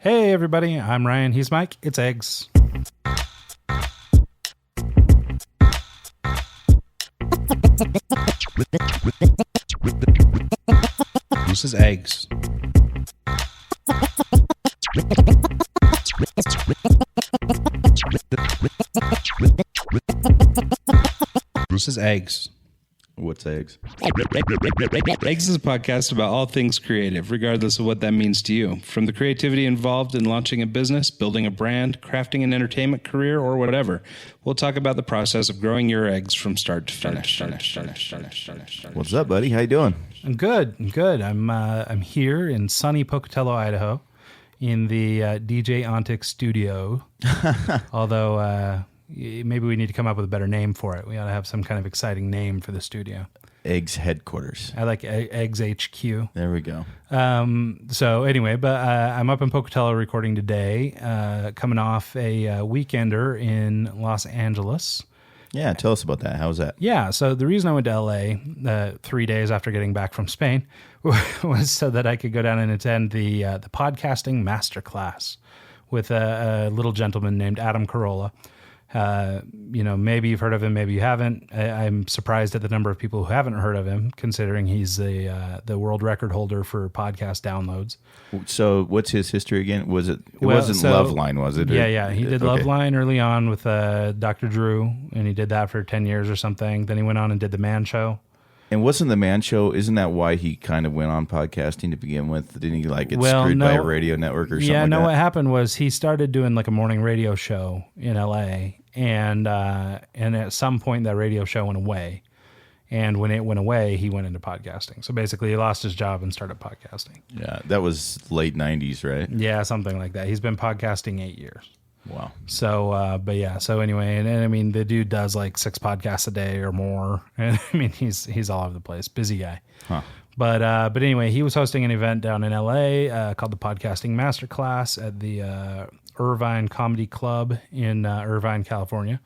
Hey everybody, I'm Ryan, he's Mike, it's Eggs. This is Eggs. This is Eggs. What's Eggs? Eggs is a podcast about all things creative, regardless of what that means to you. From the creativity involved in launching a business, building a brand, crafting an entertainment career, or whatever, we'll talk about the process of growing your eggs from start to finish. What's up, buddy? How you doing? I'm good. I'm here in sunny Pocatello, Idaho, in the DJ Ontic studio. Although maybe we need to come up with a better name for it. We ought to have some kind of exciting name for the studio. Eggs headquarters. I like Eggs HQ. There we go. So anyway, but I'm up in Pocatello recording today, coming off a weekender in Los Angeles. Yeah, tell us about that. How was that? Yeah, so the reason I went to LA 3 days after getting back from Spain was so that I could go down and attend the podcasting masterclass with a little gentleman named Adam Carolla. Maybe you've heard of him, maybe you haven't. I'm surprised at the number of people who haven't heard of him, considering he's the world record holder for podcast downloads. So what's his history again? Wasn't Loveline, was it? Yeah. He did Loveline early on with Dr. Drew, and he did that for 10 years or something. Then he went on and did The Man Show. And wasn't The Man Show, isn't that why he kind of went on podcasting to begin with? Didn't he get screwed by a radio network or something like that? What happened was he started doing like a morning radio show in LA, and at some point that radio show went away. And when it went away, he went into podcasting. So basically he lost his job and started podcasting. Yeah, that was late 90s, right? Yeah, something like that. He's been podcasting 8 years. Wow. So, so anyway, and I mean, the dude does like 6 podcasts a day or more. And I mean, he's all over the place, busy guy. Huh. But anyway, he was hosting an event down in LA called the Podcasting Masterclass at the Irvine Comedy Club in Irvine, California.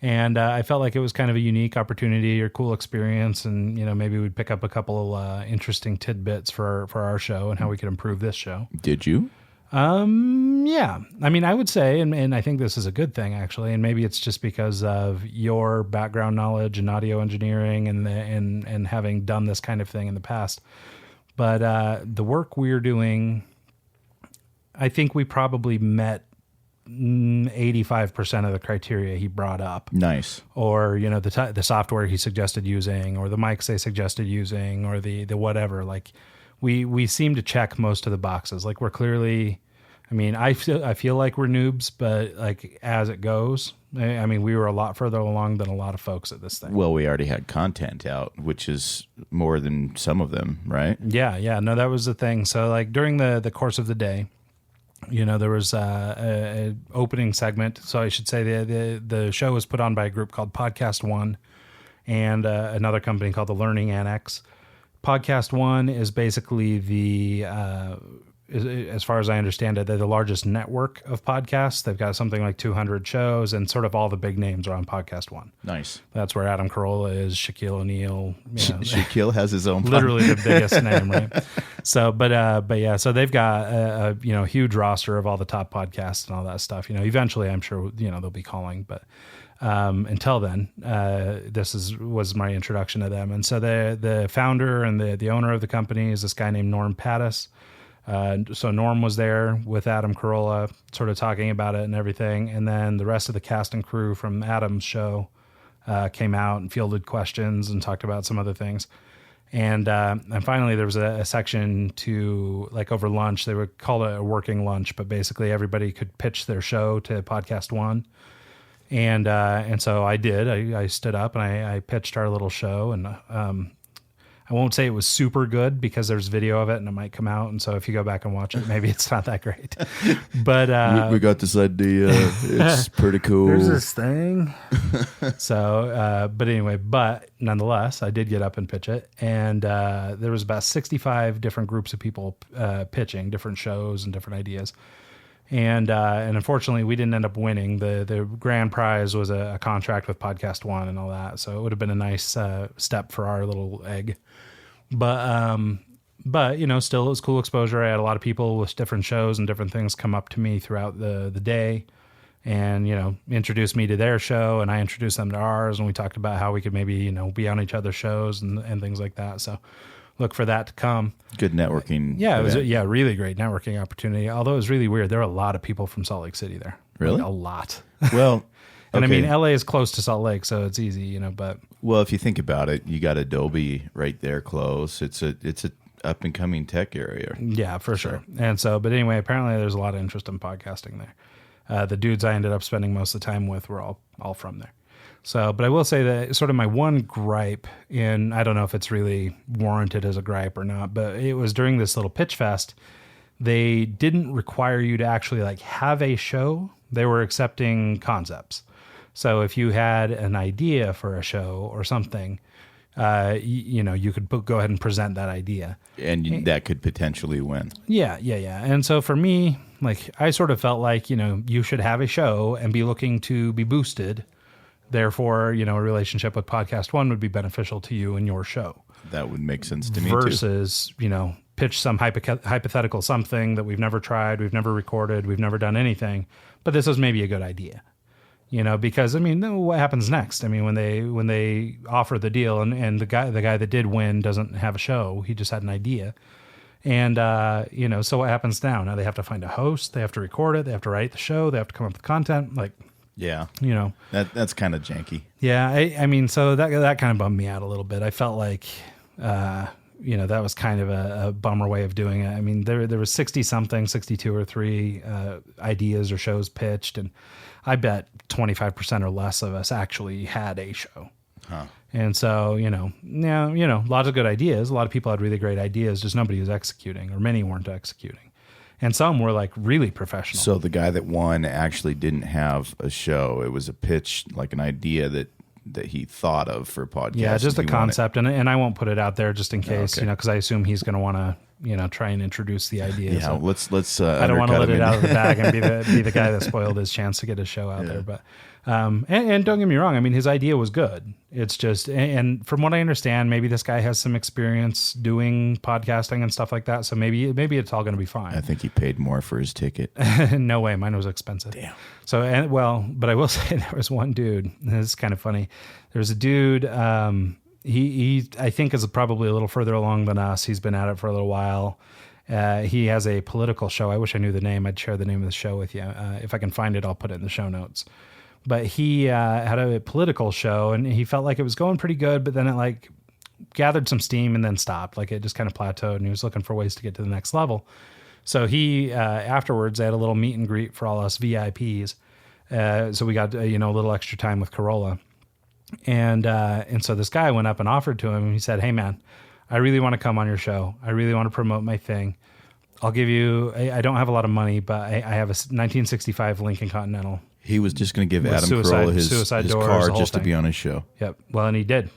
And I felt like it was kind of a unique opportunity or cool experience. And, maybe we'd pick up a couple interesting tidbits for our show and how we could improve this show. Did you? Yeah. I mean, I would say, and I think this is a good thing actually, and maybe it's just because of your background knowledge in audio engineering and having done this kind of thing in the past. But the work we're doing, I think we probably met 85% of the criteria he brought up. Nice. Or, the software he suggested using, or the mics they suggested using, or the whatever. Like we seem to check most of the boxes. Like we're clearly, I mean, I feel like we're noobs, but like as it goes, I mean, we were a lot further along than a lot of folks at this thing. Well, we already had content out, which is more than some of them, right? Yeah. No, that was the thing. So like during the course of the day, there was a opening segment. So I should say the show was put on by a group called Podcast One and another company called the Learning Annex. Podcast One is basically as far as I understand it, they're the largest network of podcasts. They've got something like 200 shows, and sort of all the big names are on Podcast One. Nice. That's where Adam Carolla is, Shaquille O'Neal. Shaquille has his own literally the biggest name, right? So, but yeah, so they've got a huge roster of all the top podcasts and all that stuff. Eventually, I'm sure they'll be calling, but. Until then, this was my introduction to them. And so the founder and the owner of the company is this guy named Norm Pattis. So Norm was there with Adam Carolla, sort of talking about it and everything. And then the rest of the cast and crew from Adam's show came out and fielded questions and talked about some other things. And finally, there was a section to, like, over lunch. They would call it a working lunch, but basically everybody could pitch their show to Podcast One. And so I did. I stood up and I pitched our little show, and I won't say it was super good because there's video of it and it might come out. And so if you go back and watch it, maybe it's not that great. But we got this idea. It's pretty cool. There's this thing. So, but anyway, but nonetheless, I did get up and pitch it. And there was about 65 different groups of people pitching different shows and different ideas. And unfortunately, we didn't end up winning. The grand prize was a contract with Podcast One and all that. So it would have been a nice step for our little egg. But But, still it was cool exposure. I had a lot of people with different shows and different things come up to me throughout the day and, introduce me to their show, and I introduced them to ours, and we talked about how we could maybe, be on each other's shows and things like that. So look for that to come. Good networking. Yeah, it was really great networking opportunity. Although it was really weird. There were a lot of people from Salt Lake City there. Really? Like, a lot. Well, and okay. I mean, LA is close to Salt Lake, so it's easy, but. Well, if you think about it, you got Adobe right there close. It's a up and coming tech area. Yeah, for sure. And so, but anyway, apparently there's a lot of interest in podcasting there. The dudes I ended up spending most of the time with were all from there. So, but I will say that sort of my one gripe, and I don't know if it's really warranted as a gripe or not, but it was during this little pitch fest, they didn't require you to actually like have a show. They were accepting concepts. So if you had an idea for a show or something, you could go ahead and present that idea. And that could potentially win. Yeah. And so for me, like, I sort of felt like, you should have a show and be looking to be boosted. Therefore, a relationship with Podcast One would be beneficial to you and your show. That would make sense to me versus, pitch some hypothetical something that we've never tried, we've never recorded, we've never done anything, but this is maybe a good idea. Because what happens next? When they offer the deal and the guy that did win doesn't have a show, he just had an idea. And, so what happens now? Now they have to find a host, they have to record it, they have to write the show, they have to come up with content. Like, yeah, that's kind of janky. Yeah. So that kind of bummed me out a little bit. I felt like, that was kind of a bummer way of doing it. There was 62 or 3 ideas or shows pitched, and I bet 25% or less of us actually had a show. Huh. And so, lots of good ideas. A lot of people had really great ideas, just nobody was executing, or many weren't executing. And some were like really professional. So the guy that won actually didn't have a show. It was a pitch, like an idea that he thought of for a podcast. Yeah, just a concept. And I won't put it out there just in case, because I assume he's going to want to, try and introduce the idea. Yeah, so let's. I don't want to let it out of the bag and be the guy that spoiled his chance to get his show out there. But and don't get me wrong. His idea was good. It's just, and from what I understand, maybe this guy has some experience doing podcasting and stuff like that. So maybe it's all going to be fine. I think he paid more for his ticket. No way. Mine was expensive. Damn. So, but I will say there was one dude, this is kind of funny. There's a dude, he I think is probably a little further along than us. He's been at it for a little while. He has a political show. I wish I knew the name. I'd share the name of the show with you. If I can find it, I'll put it in the show notes. But he had a political show, and he felt like it was going pretty good, but then it like gathered some steam and then stopped. Like it just kind of plateaued, and he was looking for ways to get to the next level. So he afterwards, they had a little meet and greet for all us VIPs. So we got a little extra time with Carolla, and so this guy went up and offered to him. And he said, "Hey man, I really want to come on your show. I really want to promote my thing. I'll give you. I don't have a lot of money, but I have a 1965 Lincoln Continental." He was just going to give Adam Carolla his car just to be on his show. Yep. Well, and he did.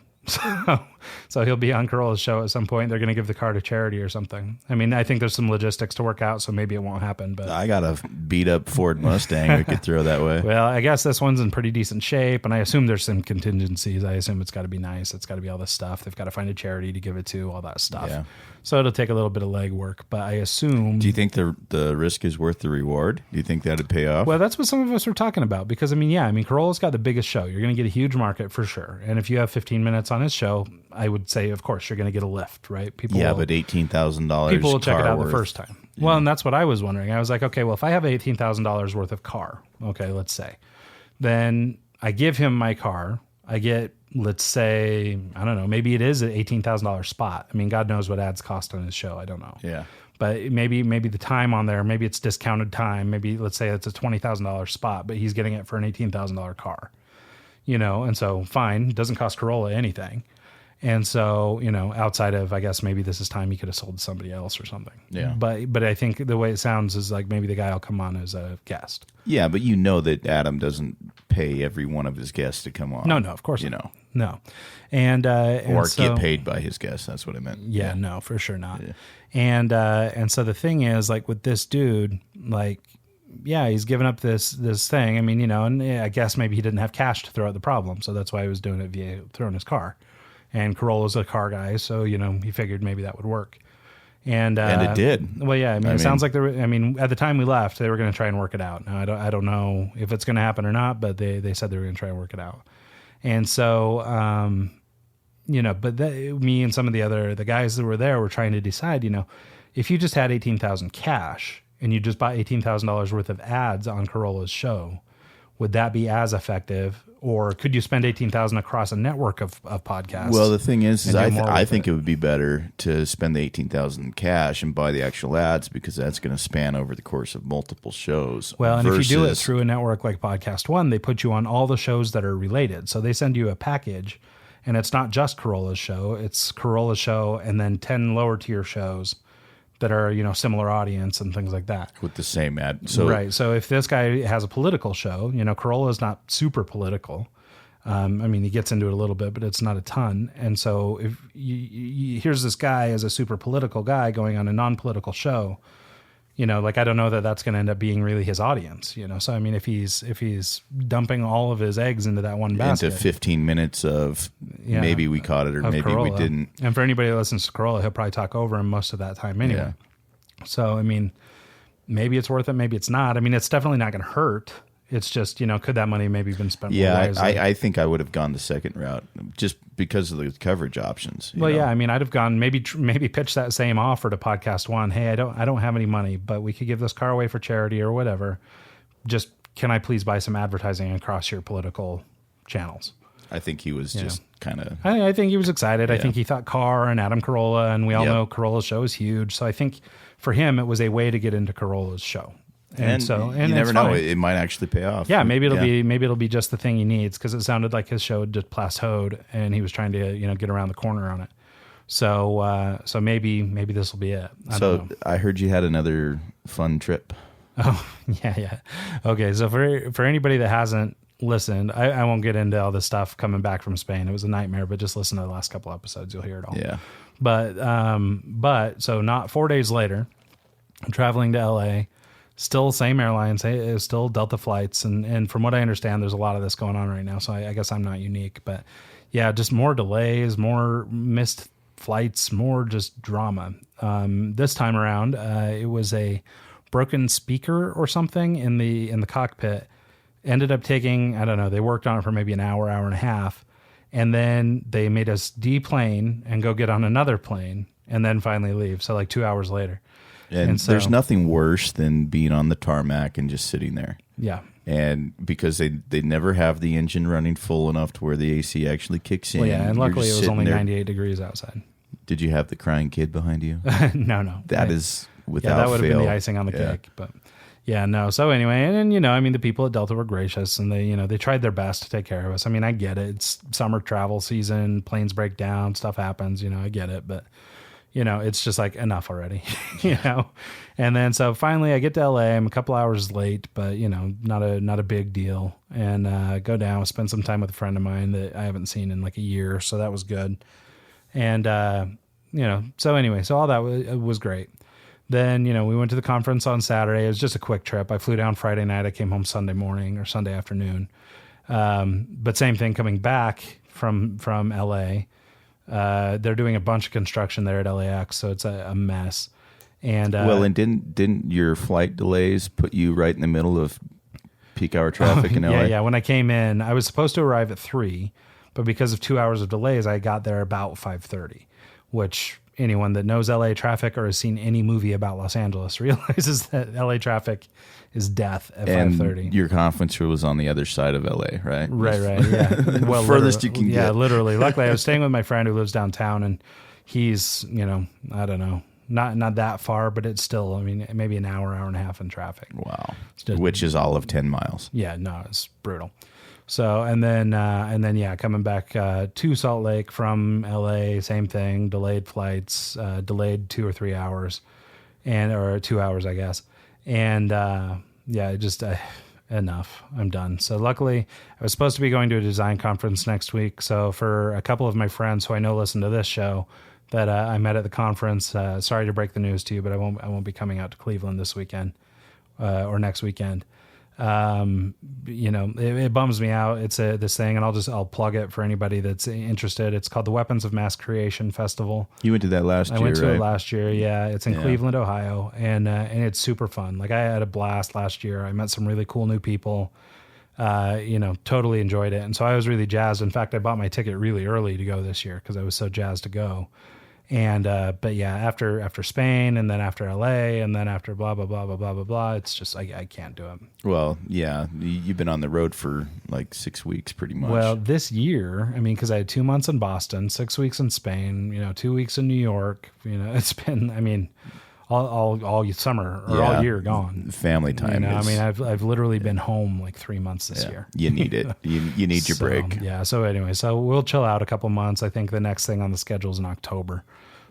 So he'll be on Carolla's show at some point. They're going to give the car to charity or something. I think there's some logistics to work out, so maybe it won't happen. But I got a beat up Ford Mustang we could throw that way. Well, I guess this one's in pretty decent shape, and I assume there's some contingencies. I assume it's got to be nice. It's got to be all this stuff. They've got to find a charity to give it to, all that stuff. Yeah. So it'll take a little bit of legwork, but I assume... Do you think the risk is worth the reward? Do you think that'd pay off? Well, that's what some of us were talking about, because, Carolla's got the biggest show. You're going to get a huge market for sure. And if you have 15 minutes on his show, I would say, of course, you're going to get a lift, right? But $18,000 people will check it out worth. The first time. Yeah. Well, and that's what I was wondering. I was like, okay, well, if I have $18,000 worth of car, okay, let's say, then I give him my car. I get, let's say, I don't know, maybe it is an $18,000 spot. God knows what ads cost on his show. I don't know. Yeah. But maybe the time on there, maybe it's discounted time. Maybe let's say it's a $20,000 spot, but he's getting it for an $18,000 car, and so fine. It doesn't cost Carolla anything. And so, outside of, I guess maybe this is time he could have sold to somebody else or something. Yeah. But I think the way it sounds is like maybe the guy will come on as a guest. Yeah, but that Adam doesn't pay every one of his guests to come on. No, of course not. No. And get paid by his guests. That's what I meant. Yeah, no, for sure not. Yeah. And so the thing is, like with this dude, like, yeah, he's given up this thing. And I guess maybe he didn't have cash to throw at the problem. So that's why he was doing it via throwing his car. And Carolla's a car guy, so, he figured maybe that would work. And it did. Well, yeah. I mean, it sounds like at the time we left, they were going to try and work it out. Now, I don't know if it's going to happen or not, but they said they were going to try and work it out. And so, but me and some of the guys that were there were trying to decide, if you just had $18,000 cash and you just bought $18,000 worth of ads on Carolla's show, would that be as effective? Or could you spend $18,000 across a network of podcasts? Well, the thing is I think it would be better to spend the $18,000 cash and buy the actual ads, because that's going to span over the course of multiple shows. Well, and if you do it through a network like Podcast One, they put you on all the shows that are related. So they send you a package, and it's not just Carolla's show. It's Carolla's show and then 10 lower tier shows that are, similar audience and things like that. With the same ad. Right. So if this guy has a political show, Carolla is not super political. He gets into it a little bit, but it's not a ton. And so if here's this guy as a super political guy going on a non-political show, I don't know that that's going to end up being really his audience, So, if he's dumping all of his eggs into that one basket. Into 15 minutes of maybe we caught it or maybe Carolla. We didn't. And for anybody that listens to Carolla, he'll probably talk over him most of that time anyway. Yeah. So, maybe it's worth it. Maybe it's not. It's definitely not going to hurt. It's just, could that money maybe been spent more wisely? I think I would have gone the second route just because of the coverage options. Yeah, I'd have gone maybe pitch that same offer to Podcast One. Hey, I don't have any money, but we could give this car away for charity or whatever. Just can I please buy some advertising across your political channels? I think he was just kind of... I think he was excited. Yeah. I think he thought Carr and Adam Carolla, and we all know Carolla's show is huge. So I think for him, it was a way to get into Carolla's show. And so, you never know, it might actually pay off. Yeah, maybe it'll be just the thing he needs, because it sounded like his show had just plateaued and he was trying to get around the corner on it. So maybe this will be it. I heard you had another fun trip. Oh yeah. Okay, so for anybody that hasn't listened, I won't get into all this stuff coming back from Spain. It was a nightmare, but just listen to the last couple episodes, you'll hear it all. Yeah. But so not 4 days later, I'm traveling to LA. Still same airlines, still Delta flights. And from what I understand, there's a lot of this going on right now. So I guess I'm not unique, but yeah, just more delays, more missed flights, more just drama. This time around, it was a broken speaker or something in the cockpit. Ended up taking, I don't know, they worked on it for maybe an hour and a half. And then they made us deplane and go get on another plane and then finally leave. So like 2 hours later. And so, there's nothing worse than being on the tarmac and just sitting there. Yeah. And because they never have the engine running full enough to where the AC actually kicks in. Well, yeah, and luckily it was only 98 degrees outside. Did you have the crying kid behind you? No. That is without fail. Yeah, that would have been the icing on the cake. But yeah, no. So anyway, and the people at Delta were gracious, and they tried their best to take care of us. I get it. It's summer travel season, planes break down, stuff happens, I get it. But it's just like enough already, And then so finally I get to LA. I'm a couple hours late, but not a big deal. And go down, spend some time with a friend of mine that I haven't seen in like a year, so that was good. And so anyway, so all that was great. Then we went to the conference on Saturday. It was just a quick trip. I flew down Friday night. I came home Sunday morning or Sunday afternoon. But same thing coming back from LA. They're doing a bunch of construction there at LAX, so it's a mess. And didn't your flight delays put you right in the middle of peak hour traffic in LA? Yeah. When I came in, I was supposed to arrive at 3, but because of 2 hours of delays, I got there about 5:30, which anyone that knows LA traffic or has seen any movie about Los Angeles realizes that LA traffic is death at 5:30. Your conference room was on the other side of LA, right? Right. Yeah. Well, furthest you can get. Yeah, literally. Luckily, I was staying with my friend who lives downtown, and he's, I don't know, not that far, but it's still, maybe an hour and a half in traffic. Wow. Which is all of 10 miles. Yeah, no, it's brutal. So, and then coming back to Salt Lake from LA, same thing, delayed flights, delayed 2 or 3 hours, or 2 hours, I guess. And just enough. I'm done. So luckily, I was supposed to be going to a design conference next week. So for a couple of my friends who I know listen to this show that I met at the conference, sorry to break the news to you, but I won't be coming out to Cleveland this weekend or next weekend. It bums me out. It's this thing, and I'll plug it for anybody that's interested. It's called the Weapons of Mass Creation Festival. You went to that last year, I went to right? it last year. Yeah, it's in Cleveland, Ohio, and it's super fun. Like I had a blast last year. I met some really cool new people. Totally enjoyed it, and so I was really jazzed. In fact, I bought my ticket really early to go this year because I was so jazzed to go. And but yeah, after Spain, and then after LA, and then after blah blah blah blah blah blah blah, it's just I can't do it. Well, yeah, you've been on the road for like 6 weeks, pretty much. Well, this year, I mean, because I had 2 months in Boston, 6 weeks in Spain, 2 weeks in New York. It's been, I mean, all summer or all year gone. Family time. I mean, I've literally been home like 3 months this year. You need it. You need your break. Yeah. So anyway, we'll chill out a couple months. I think the next thing on the schedule is in October.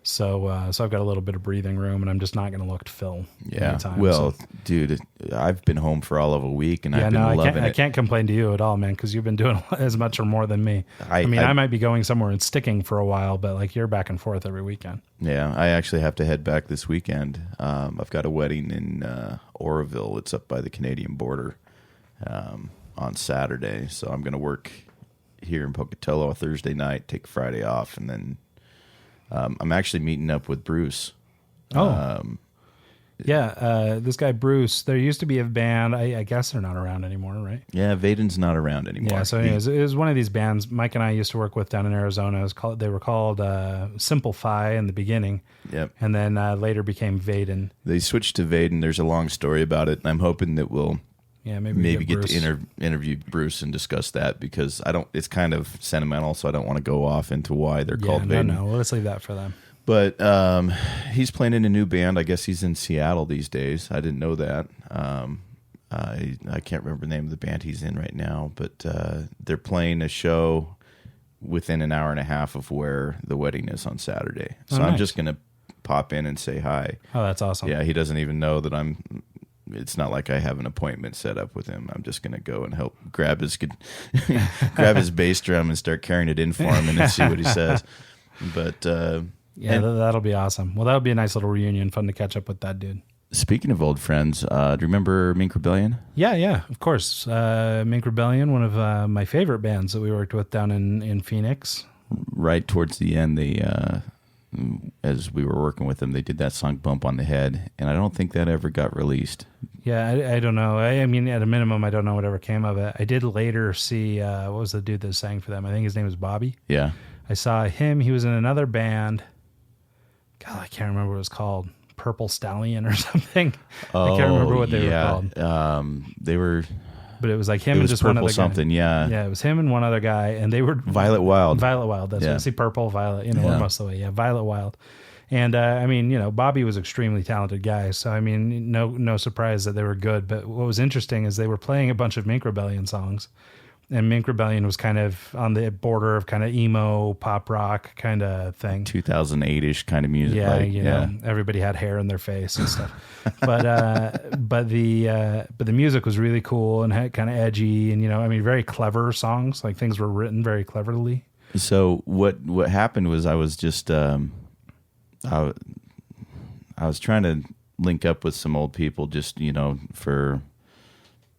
So I've got a little bit of breathing room, and I'm just not going to look to fill. Anytime, well, dude, I've been home for all of a week, and I've been loving it. I can't complain to you at all, man, because you've been doing as much or more than me. I might be going somewhere and sticking for a while, but like you're back and forth every weekend. Yeah, I actually have to head back this weekend. I've got a wedding in Oroville. It's up by the Canadian border on Saturday, so I'm going to work here in Pocatello a Thursday night, take Friday off, and then I'm actually meeting up with Bruce. This guy Bruce. There used to be a band. I guess they're not around anymore, right? Yeah, Vaden's not around anymore. Yeah, so anyways, it was one of these bands Mike and I used to work with down in Arizona. They were called Simplify in the beginning. Yep. And then later became Vaden. They switched to Vaden. There's a long story about it, and I'm hoping that we'll maybe get to interview Bruce and discuss that, because it's kind of sentimental, so I don't want to go off into why they're called Vaden. No, let's leave that for them. But he's playing in a new band. I guess he's in Seattle these days. I didn't know that. I can't remember the name of the band he's in right now, but they're playing a show within an hour and a half of where the wedding is on Saturday. So I'm just going to pop in and say hi. Oh, that's awesome. Yeah, he doesn't even know that it's not like I have an appointment set up with him. I'm just going to go and help grab his bass drum and start carrying it in for him and then see what he says. But that'll be awesome. Well, that'll be a nice little reunion. Fun to catch up with that dude. Speaking of old friends, do you remember Mink Rebellion? Yeah, of course. Mink Rebellion, one of my favorite bands that we worked with down in Phoenix. Right towards the end, they as we were working with them, they did that song "Bump on the Head," and I don't think that ever got released. Yeah, I don't know. I mean, at a minimum, I don't know whatever came of it. I did later see what was the dude that sang for them? I think his name was Bobby. Yeah, I saw him. He was in another band. God, I can't remember what it was called. Purple Stallion or something. I can't remember what they were called. They were, but it was like him and just one other something. guy. Yeah, it was him and one other guy, and they were Violet Wild. That's what I see. Purple, Violet. We're most of the way. Yeah, Violet Wild. And I mean, Bobby was an extremely talented guy. So I mean, no surprise that they were good. But what was interesting is they were playing a bunch of Mink Rebellion songs. And Mink Rebellion was kind of on the border of kind of emo, pop rock kind of thing. 2008-ish kind of music. Yeah, everybody had hair in their face and stuff. but the music was really cool and had kind of edgy and very clever songs. Like things were written very cleverly. So what happened was I was just I was trying to link up with some old people just for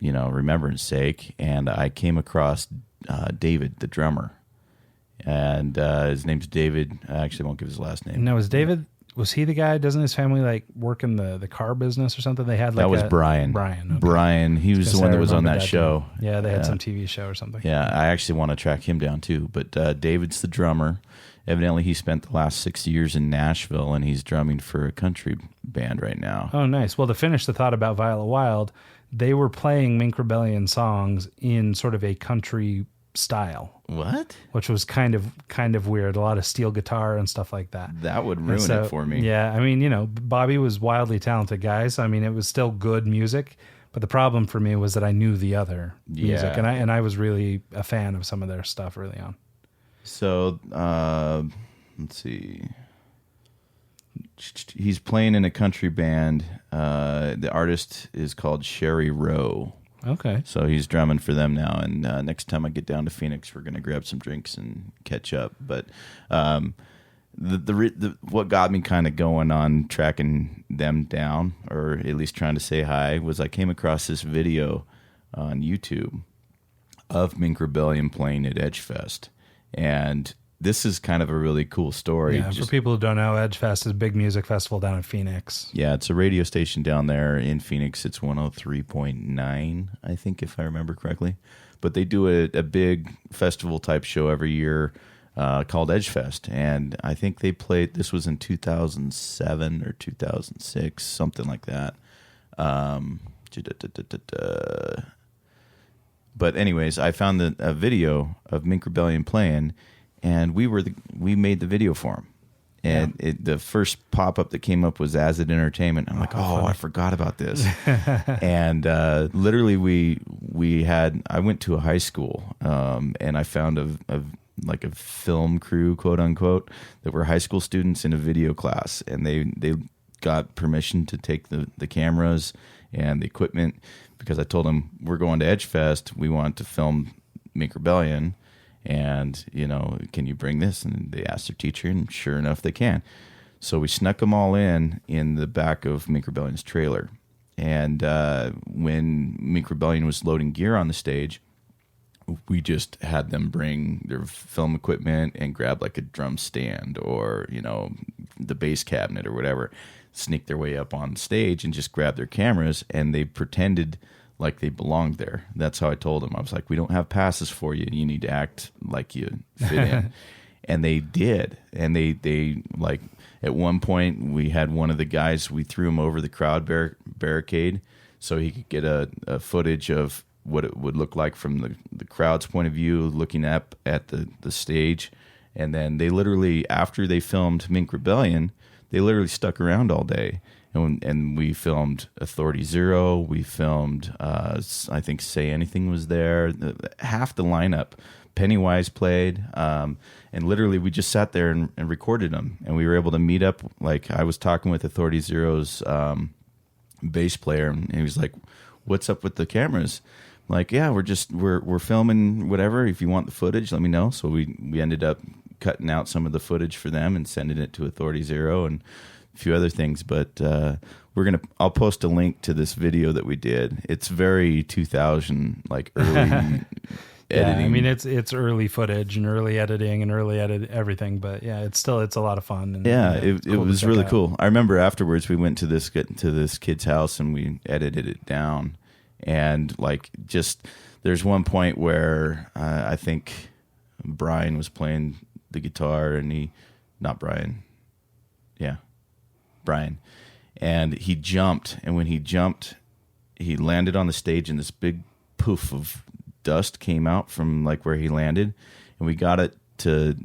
remembrance sake, and I came across David, the drummer, and his name's David. I actually won't give his last name. No, was he the guy? Doesn't his family like work in the car business or something? They had that was Brian. Brian. Okay. Brian. He was the one that was on that show. Yeah, they had some TV show or something. Yeah, I actually want to track him down too. But David's the drummer. Evidently, he spent the last 6 years in Nashville, and he's drumming for a country band right now. Oh, nice. Well, to finish the thought about Violet Wild, they were playing Mink Rebellion songs in sort of a country style. What? Which was kind of weird. A lot of steel guitar and stuff like that. That would ruin it for me. Yeah, I mean, Bobby was wildly talented guy, so I mean, it was still good music. But the problem for me was that I knew the other music, and I was really a fan of some of their stuff early on. So, let's see. He's playing in a country band. The artist is called Sherry Rowe. Okay. So he's drumming for them now, and next time I get down to Phoenix, we're going to grab some drinks and catch up. But what got me kind of going on tracking them down, or at least trying to say hi, was I came across this video on YouTube of Mink Rebellion playing at Edgefest. And this is kind of a really cool story. Yeah, for people who don't know, Edgefest is a big music festival down in Phoenix. Yeah, it's a radio station down there in Phoenix. It's 103.9, I think, if I remember correctly. But they do a big festival-type show every year called Edgefest. And I think they played, this was in 2007 or 2006, something like that. But anyways, I found a video of Mink Rebellion playing, and we made the video for him. And the first pop-up that came up was Acid Entertainment. I'm like, I forgot about this. And literally I went to a high school, and I found a film crew, quote unquote, that were high school students in a video class, and they got permission to take the cameras and the equipment, because I told them, we're going to Edgefest, we want to film Mink Rebellion, and, can you bring this? And they asked their teacher, and sure enough, they can. So we snuck them all in the back of Mink Rebellion's trailer. And when Mink Rebellion was loading gear on the stage, we just had them bring their film equipment and grab like a drum stand or, the bass cabinet or whatever, sneak their way up on stage and just grab their cameras, and they pretended like they belonged there. That's how I told them. I was like, we don't have passes for you. You need to act like you fit in. And they did. And they like, at one point we had one of the guys, we threw him over the crowd barricade so he could get a footage of what it would look like from the crowd's point of view, looking up at the stage. And then they literally, after they filmed Mink Rebellion, they literally stuck around all day. And we filmed Authority Zero. We filmed, I think Say Anything was there. Half the lineup. Pennywise played. And literally we just sat there and recorded them. And we were able to meet up. Like, I was talking with Authority Zero's bass player, and he was like, what's up with the cameras? I'm like, yeah, we're filming whatever. If you want the footage, let me know. So we ended up cutting out some of the footage for them and sending it to Authority Zero and a few other things. But I'll post a link to this video that we did. It's very 2000, like early editing. I mean, it's early footage and early editing and early everything, but yeah, it's a lot of fun. And, it was really cool. I remember afterwards we went to this kid's house and we edited it down. And like, just there's one point where I think Brian was playing the guitar, and Brian, and he jumped, and when he jumped, he landed on the stage, and this big poof of dust came out from like where he landed, and we got it to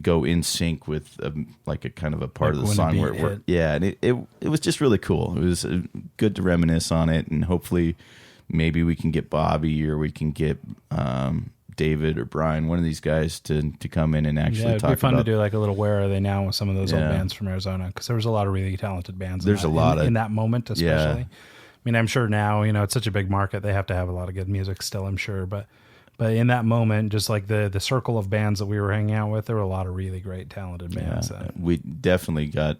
go in sync with like a kind of a part of the song where it worked. Yeah, and it was just really cool. It was good to reminisce on it, and hopefully maybe we can get Bobby, or we can get David or Brian, one of these guys, to come in and actually talk about. It'd be fun to do like a little Where Are They Now with some of those old bands from Arizona, because there was a lot of really talented bands. There's a lot in that moment, especially. I mean, I'm sure now, it's such a big market, they have to have a lot of good music still, I'm sure, but in that moment, just like the circle of bands that we were hanging out with, there were a lot of really great talented bands. We definitely got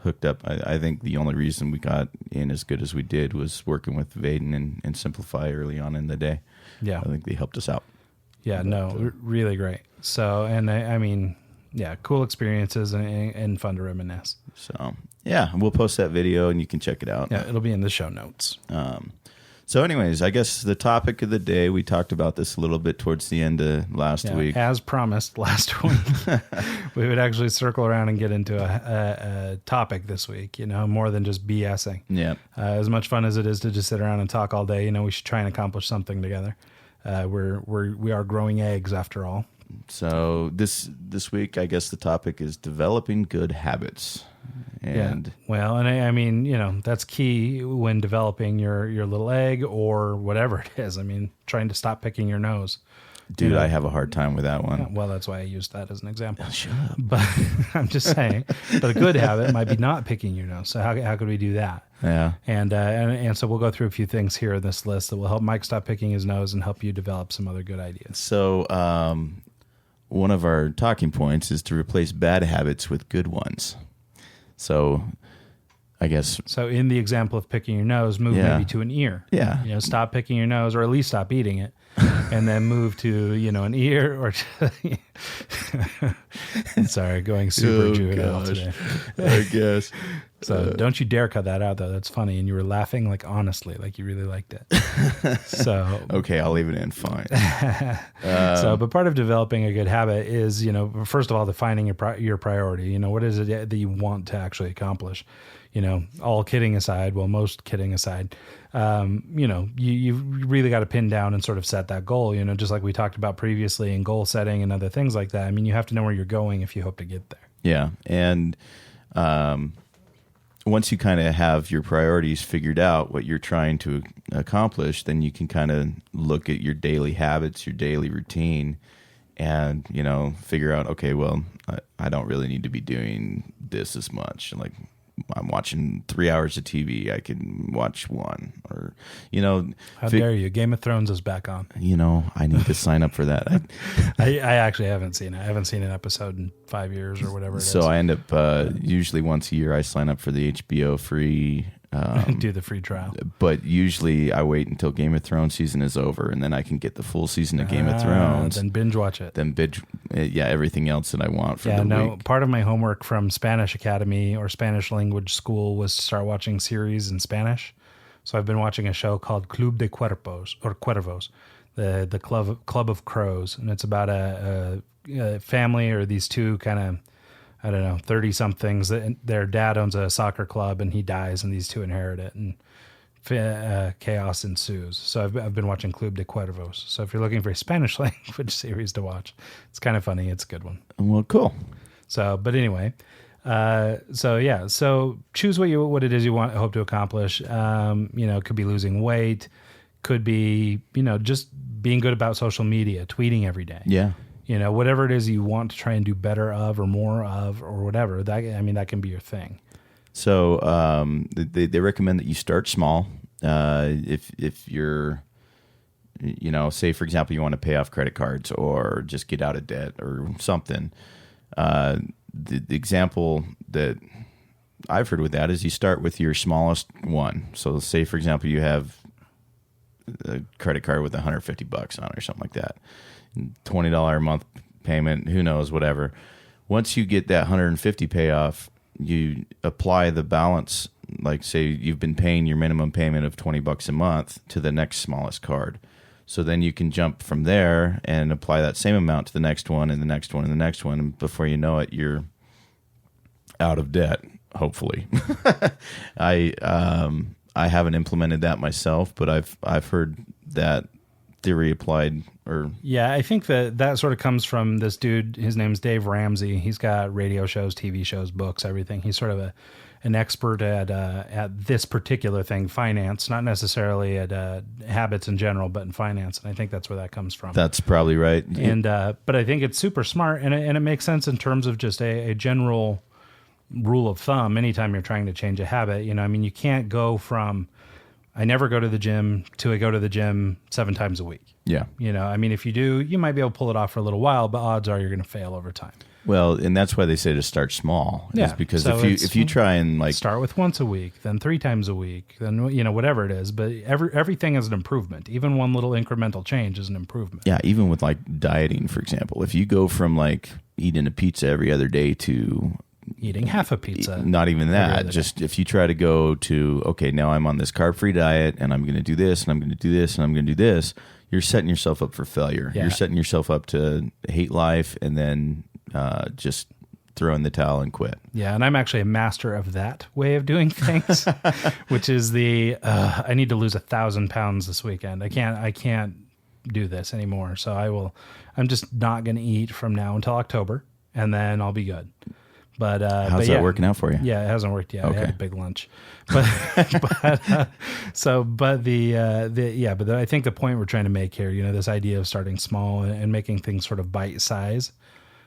hooked up. I think the only reason we got in as good as we did was working with Vaden and Simplify early on in the day. Yeah, I think they helped us out. Yeah, really great. So, and I mean, yeah, cool experiences and fun to reminisce. So, yeah, we'll post that video and you can check it out. Yeah, it'll be in the show notes. So anyways, I guess the topic of the day, we talked about this a little bit towards the end of last week. As promised last week, we would actually circle around and get into a topic this week, more than just BSing. Yeah. As much fun as it is to just sit around and talk all day, we should try and accomplish something together. We are growing eggs after all. So this week, I guess the topic is developing good habits. And well, and I mean, that's key when developing your little egg or whatever it is. I mean, trying to stop picking your nose. Dude, I have a hard time with that one. Yeah, well, that's why I used that as an example. Shut up. But I'm just saying, but a good habit might be not picking your nose. So how could we do that? Yeah. And so we'll go through a few things here in this list that will help Mike stop picking his nose and help you develop some other good ideas. So one of our talking points is to replace bad habits with good ones. So I guess. So in the example of picking your nose, move Yeah. maybe to an ear. Yeah. You know, stop picking your nose, or at least stop eating it, and then move to, you know, an ear or. Sorry, going super juvenile gosh. today. I guess. So don't you dare cut that out, though. That's funny, and you were laughing like honestly, like you really liked it. So Okay, I'll leave it in. Fine. but part of developing a good habit is, you know, first of all, defining your priority. You know, what is it that you want to actually accomplish? You know, all kidding aside, well, most kidding aside, you know, you really got to pin down and sort of set that goal, you know, just like we talked about previously in goal setting and other things like that. I mean, you have to know where you're going if you hope to get there. Yeah. And once you kind of have your priorities figured out, what you're trying to accomplish, then you can kind of look at your daily habits, your daily routine, and, you know, figure out, okay, well, I don't really need to be doing this as much. Like, I'm watching 3 hours of TV. I can watch one, or, you know. How dare you? Game of Thrones is back on. You know, I need to sign up for that. I actually haven't seen it. I haven't seen an episode in 5 years or whatever it is. So I end up, usually once a year, I sign up for the HBO free. Do the free trial. But usually I wait until Game of Thrones season is over, and then I can get the full season of Game of Thrones. Then binge watch it. Then binge, everything else that I want for the week. Part of my homework from Spanish Academy or Spanish language school was to start watching series in Spanish. So I've been watching a show called Club de Cuervos, or Cuervos, the Club of Crows, and it's about a family, or these two kind of, I don't know, 30-somethings. Their dad owns a soccer club, and he dies, and these two inherit it, and chaos ensues. So I've been watching Club de Cuervos. So if you're looking for a Spanish language series to watch, it's kind of funny. It's a good one. Well, cool. So, but anyway, so choose what it is you hope to accomplish. You know, it could be losing weight, could be, you know, just being good about social media, tweeting every day. Yeah. You know, whatever it is you want to try and do better of, or more of, or whatever. That can be your thing. So they recommend that you start small. If you're, you know, say for example you want to pay off credit cards or just get out of debt or something. The example that I've heard with that is you start with your smallest one. So say for example you have a credit card with $150 on it or something like that. $20 a month payment, who knows, whatever. Once you get that 150 payoff, you apply the balance, like say you've been paying your minimum payment of $20 a month to the next smallest card. So then you can jump from there and apply that same amount to the next one and the next one and the next one. And before you know it, you're out of debt, hopefully. I haven't implemented that myself, but I've heard that theory applied. Or yeah, I think that sort of comes from this dude. His name's Dave Ramsey. He's got radio shows, TV shows, books, everything. He's sort of an expert at this particular thing, finance, not necessarily at habits in general, but in finance. And I think that's where that comes from. That's probably right. And but I think it's super smart, and it makes sense in terms of just a general rule of thumb. Anytime you're trying to change a habit, you know, I mean, you can't go from I never go to the gym to I go to the gym 7 times a week. Yeah. You know, I mean, if you do, you might be able to pull it off for a little while, but odds are you're going to fail over time. Well, and that's why they say to start small. Yeah. Is because So if you try and like start with once a week, then 3 times a week, then, you know, whatever it is, but everything is an improvement. Even one little incremental change is an improvement. Yeah, even with like dieting, for example, if you go from like eating a pizza every other day to Eating half a pizza. Not even that. Just if you try to go to, okay, now I'm on this carb-free diet and I'm going to do this and I'm going to do this and I'm going to do this, you're setting yourself up for failure. Yeah. You're setting yourself up to hate life and then just throw in the towel and quit. Yeah, and I'm actually a master of that way of doing things, which is I need to lose 1,000 pounds this weekend. I can't do this anymore. So I'm just not going to eat from now until October, and then I'll be good. But how's that working out for you? Yeah, it hasn't worked yet. Okay. I had a big lunch, but I think the point we're trying to make here, you know, this idea of starting small and making things sort of bite size,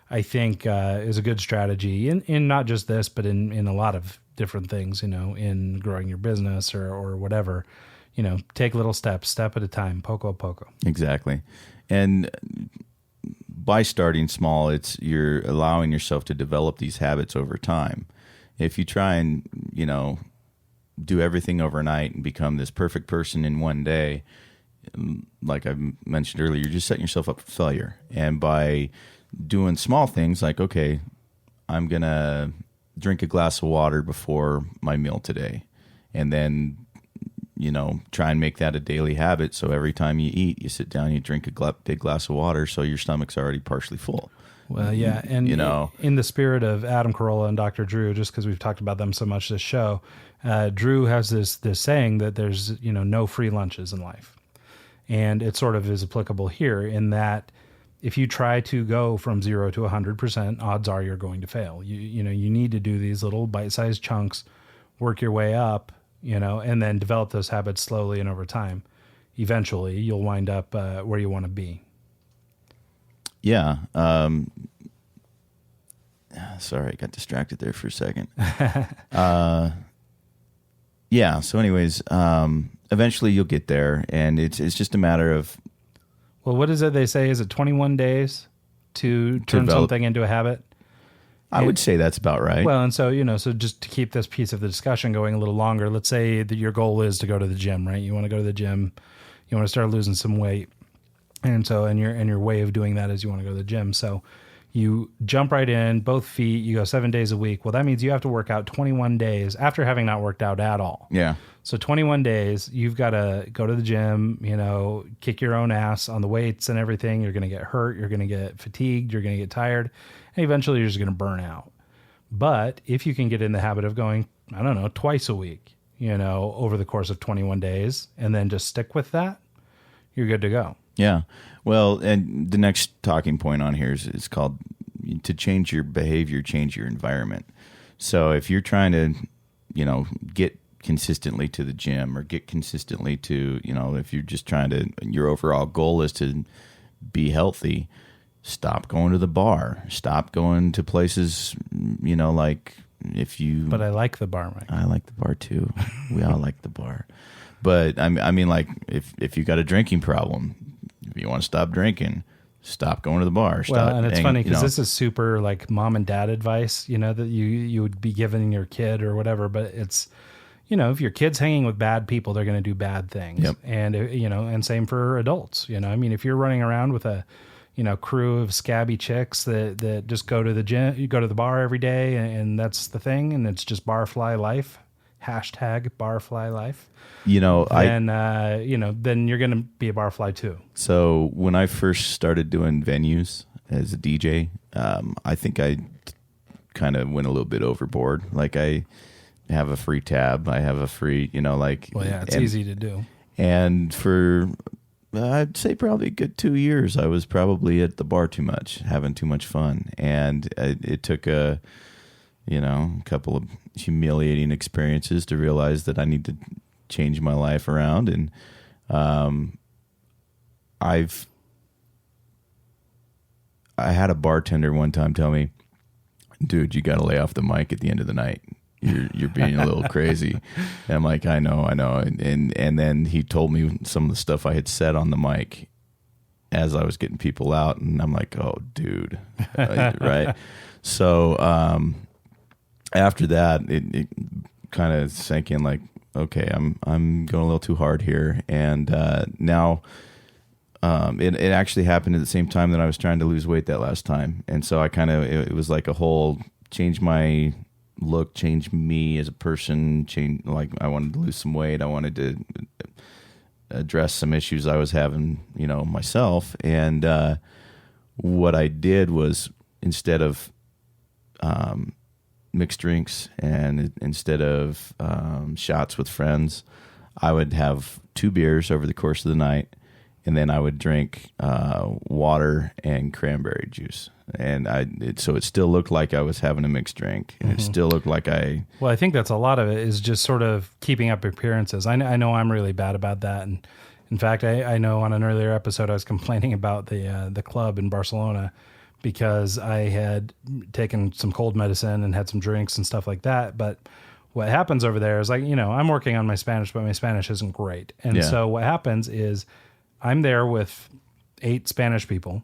I think is a good strategy in not just this, but in a lot of different things, you know, in growing your business or whatever, you know, take little steps, step at a time, poco a poco. Exactly. And by starting small, you're allowing yourself to develop these habits over time. If you try and, you know, do everything overnight and become this perfect person in one day, like I mentioned earlier, you're just setting yourself up for failure. And by doing small things like, okay, I'm going to drink a glass of water before my meal today, and then, try and make that a daily habit. So every time you eat, you sit down, you drink a big glass of water, so your stomach's already partially full. Well, yeah. And, in the spirit of Adam Carolla and Dr. Drew, just because we've talked about them so much this show, Drew has this saying that there's, no free lunches in life. And it sort of is applicable here in that if you try to go from 0 to 100%, odds are you're going to fail. You need to do these little bite-sized chunks, work your way up, and then develop those habits slowly and over time. Eventually, you'll wind up where you want to be. Yeah. Sorry, I got distracted there for a second. Yeah. So anyways, eventually you'll get there, and it's just a matter of. Well, what is it they say? Is it 21 days to turn something into a habit? I would say that's about right. Well, and so, so just to keep this piece of the discussion going a little longer, let's say that your goal is to go to the gym, right? You want to go to the gym. You want to start losing some weight. And so, and your way of doing that is you want to go to the gym. So you jump right in, both feet, you go 7 days a week. Well, that means you have to work out 21 days after having not worked out at all. Yeah. So 21 days, you've got to go to the gym, kick your own ass on the weights and everything. You're going to get hurt. You're going to get fatigued. You're going to get tired. And eventually you're just going to burn out. But if you can get in the habit of going, I don't know, twice a week, over the course of 21 days, and then just stick with that, you're good to go. Yeah. Well, and the next talking point on here is called to change your behavior, change your environment. So if you're trying to, get consistently to the gym or get consistently to, if you're just trying to, your overall goal is to be healthy, stop going to the bar, stop going to places, like if you. But I like the bar, Mike. I like the bar too. We all like the bar. But I mean, like if you got a drinking problem, if you want to stop drinking, stop going to the bar. And it's funny because this is super like mom and dad advice, that you would be giving your kid or whatever. But it's, if your kid's hanging with bad people, they're going to do bad things. Yep. And, and same for adults, if you're running around with a, crew of scabby chicks that just go to the gym, you go to the bar every day and that's the thing. And it's just barfly life, #barfly life. Then you're going to be a barfly too. So when I first started doing venues as a DJ, I think I kind of went a little bit overboard. Like I have a free tab. I have a free, it's easy to do. And for, I'd say probably a good 2 years, I was probably at the bar too much, having too much fun. And it took a couple of humiliating experiences to realize that I need to change my life around. And I had a bartender one time tell me, dude, you got to lay off the mic at the end of the night. You're being a little crazy. And I'm like, I know. And then he told me some of the stuff I had said on the mic as I was getting people out. And I'm like, oh, dude. Right. So, after that, it kind of sank in like, okay, I'm going a little too hard here. And now it actually happened at the same time that I was trying to lose weight that last time. And so I kind of, it was like a whole change my look, change me as a person, change, like I wanted to lose some weight. I wanted to address some issues I was having, myself. And what I did was instead of mixed drinks and instead of shots with friends, I would have 2 beers over the course of the night, and then I would drink water and cranberry juice. And so it still looked like I was having a mixed drink, and it still looked like Well, I think that's a lot of it is just sort of keeping up appearances. I know I'm really bad about that, and in fact, I know on an earlier episode I was complaining about the club in Barcelona, because I had taken some cold medicine and had some drinks and stuff like that. But what happens over there is I'm working on my Spanish, but my Spanish isn't great. And so what happens is I'm there with 8 Spanish people,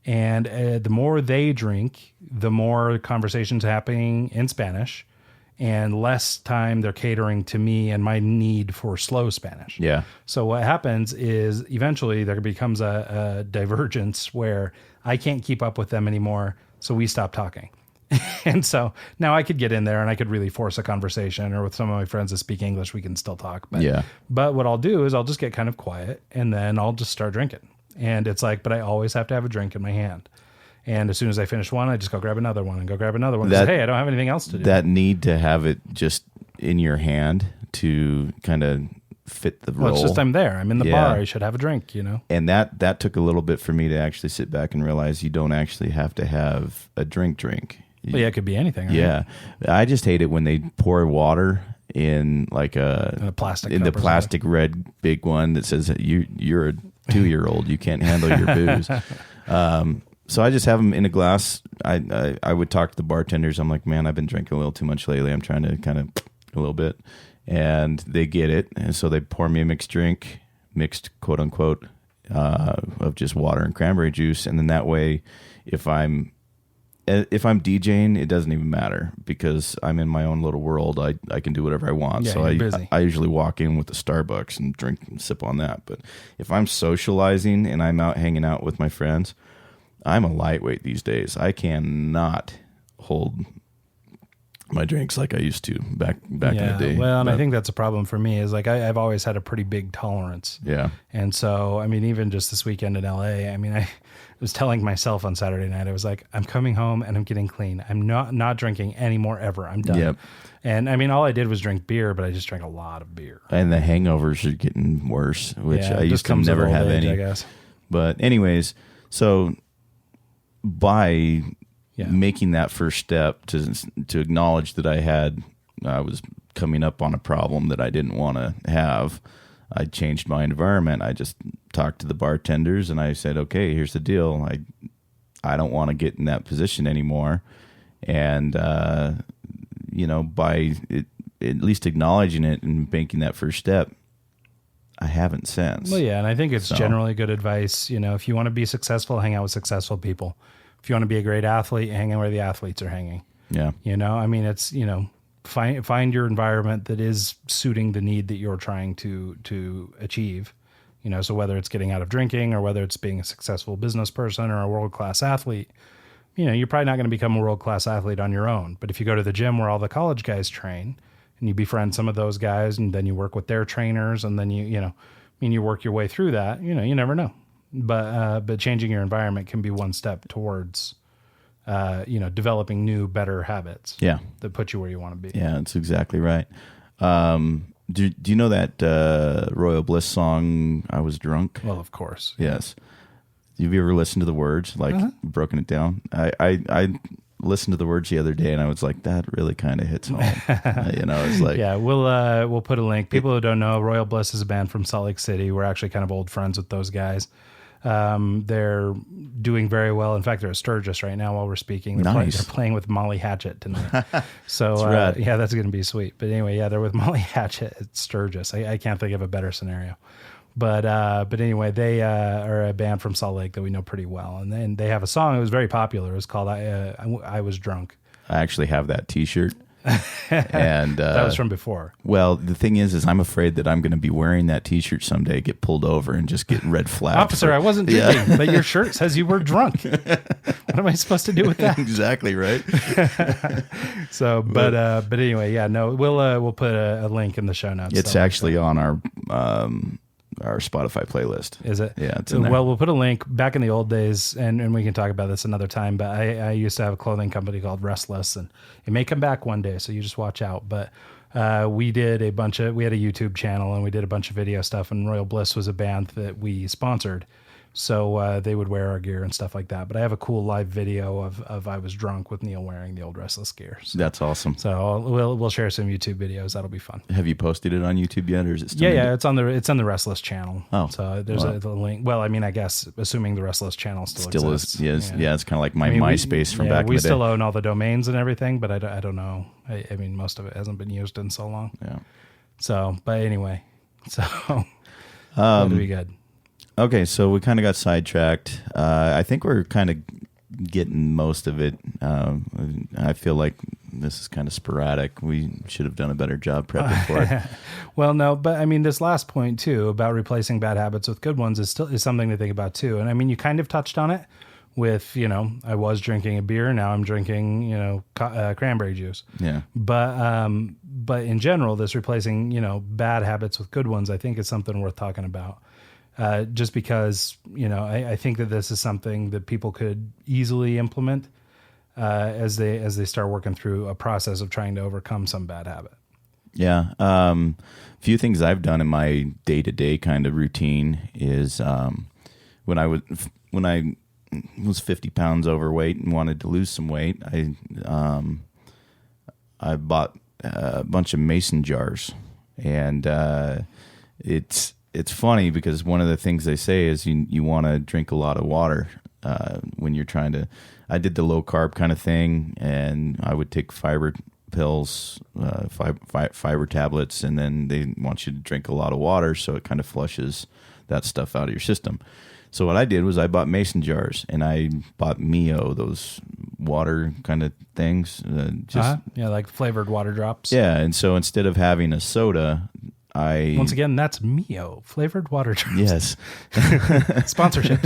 and the more they drink, the more conversations happening in Spanish. and less time they're catering to me and my need for slow Spanish. Yeah. So what happens is eventually there becomes a divergence where I can't keep up with them anymore. So we stop talking. And so now I could get in there and I could really force a conversation, or with some of my friends that speak English, we can still talk. But what I'll do is I'll just get kind of quiet and then I'll just start drinking. And it's like, but I always have to have a drink in my hand. And as soon as I finish one, I just go grab another one and go grab another one. Because, hey, I don't have anything else to do. That need to have it just in your hand to kind of fit the role. Well, it's just I'm there. I'm in the bar. I should have a drink, And that took a little bit for me to actually sit back and realize you don't actually have to have a drink. Well, yeah, it could be anything. Right? Yeah. I just hate it when they pour water in like in a plastic in the cup or plastic red big one that says that you're a 2-year-old, you can't handle your booze. So I just have them in a glass. I would talk to the bartenders. I'm like, man, I've been drinking a little too much lately. I'm trying to kind of a little bit, and they get it. And so they pour me a mixed drink, mixed quote unquote, of just water and cranberry juice. And then that way, if I'm DJing, it doesn't even matter because I'm in my own little world. I can do whatever I want. Yeah, so busy. I usually walk in with the Starbucks and drink and sip on that. But if I'm socializing and I'm out hanging out with my friends, I'm a lightweight these days. I cannot hold my drinks like I used to back in the day. Well, and I think that's a problem for me is like I've always had a pretty big tolerance. Yeah. And so, I mean, even just this weekend in LA, I mean, I was telling myself on Saturday night, I was like, I'm coming home and I'm getting clean. I'm not drinking anymore ever. I'm done. Yep. And I mean, all I did was drink beer, but I just drank a lot of beer. And the hangovers are getting worse, which I it used just to comes with never old have age, any. I guess. But anyways, so by making that first step to acknowledge that I was coming up on a problem that I didn't want to have, I changed my environment. I just talked to the bartenders and I said, okay, here's the deal. I don't want to get in that position anymore. And, by at least acknowledging it and making that first step, I haven't since. Well, yeah, and I think it's generally good advice. If you want to be successful, hang out with successful people. If you want to be a great athlete, hang out where the athletes are hanging. Yeah. I mean, it's, find your environment that is suiting the need that you're trying to achieve. So whether it's getting out of drinking or whether it's being a successful business person or a world-class athlete, you're probably not going to become a world-class athlete on your own. But if you go to the gym where all the college guys train and you befriend some of those guys and then you work with their trainers and then you work your way through that, you never know. But changing your environment can be one step towards, developing new, better habits. Yeah. That put you where you want to be. Yeah, that's exactly right. Do you know that Royal Bliss song, I Was Drunk? Well, of course. Yes. Have you ever listened to the words, like broken it down? I listened to the words the other day and I was like, that really kind of hits home. It's like, yeah, we'll put a link. People who don't know, Royal Bliss is a band from Salt Lake City. We're actually kind of old friends with those guys. They're doing very well. In fact, they're at Sturgis right now while we're speaking. They're playing with Molly Hatchet tonight. So that's going to be sweet. But anyway, they're with Molly Hatchet at Sturgis. I can't think of a better scenario. But anyway, they are a band from Salt Lake that we know pretty well. And then they have a song that was very popular. It was called I Was Drunk. I actually have that T-shirt. And that was from before. Well, the thing is I'm afraid that I'm going to be wearing that T-shirt someday, get pulled over, and just get red flagged. Officer, I wasn't drinking, but your shirt says you were drunk. What am I supposed to do with that? Exactly right. So, but anyway, we'll put a link in the show notes. It's actually on our Spotify playlist. Is it? Yeah, it's in there. Well, we'll put a link. Back in the old days, and we can talk about this another time, but I used to have a clothing company called Restless, and it may come back one day, so you just watch out. But we had a YouTube channel, and we did a bunch of video stuff, and Royal Bliss was a band that we sponsored. So they would wear our gear and stuff like that. But I have a cool live video of I Was Drunk with Neil wearing the old Restless gear. So, that's awesome. So we'll share some YouTube videos. That'll be fun. Have you posted it on YouTube yet, or is it still? Yeah, it's on the Restless channel. Oh, so there's a link. Well, I mean, I guess assuming the Restless channel still exists. Yeah, it's kind of like my MySpace from back in the day. We still own all the domains and everything, but I don't know. I mean, most of it hasn't been used in so long. Yeah. So, but anyway, that'll be good. Okay, so we kind of got sidetracked. I think we're kind of getting most of it. I feel like this is kind of sporadic. We should have done a better job prepping for it. Well, no, but I mean, this last point too about replacing bad habits with good ones is something to think about too. And I mean, you kind of touched on it with, I was drinking a beer, now I'm drinking, cranberry juice. Yeah. But in general, this replacing, bad habits with good ones, I think is something worth talking about. Just because, I think that this is something that people could easily implement as they start working through a process of trying to overcome some bad habit. Yeah. Few things I've done in my day-to-day kind of routine is when I was 50 pounds overweight and wanted to lose some weight, I bought a bunch of mason jars, and it's funny because one of the things they say is you want to drink a lot of water when you're trying to. I did the low carb kind of thing, and I would take fiber pills, fiber tablets, and then they want you to drink a lot of water, so it kind of flushes that stuff out of your system. So what I did was I bought mason jars, and I bought Mio, those water kind of things. Like flavored water drops. Yeah, and so instead of having a soda, Once again, that's Mio, flavored water drops. Yes. Sponsorship.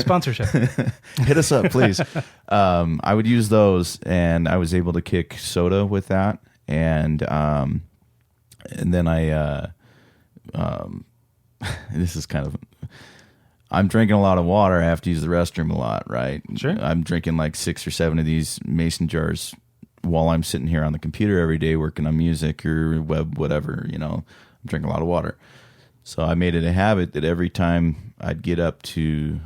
Hit us up, please. I would use those, and I was able to kick soda with that. And then this is kind of, I'm drinking a lot of water. I have to use the restroom a lot, right? Sure. I'm drinking like 6 or 7 of these mason jars while I'm sitting here on the computer every day working on music or web, whatever, I'm drinking a lot of water. So I made it a habit that every time I'd get up to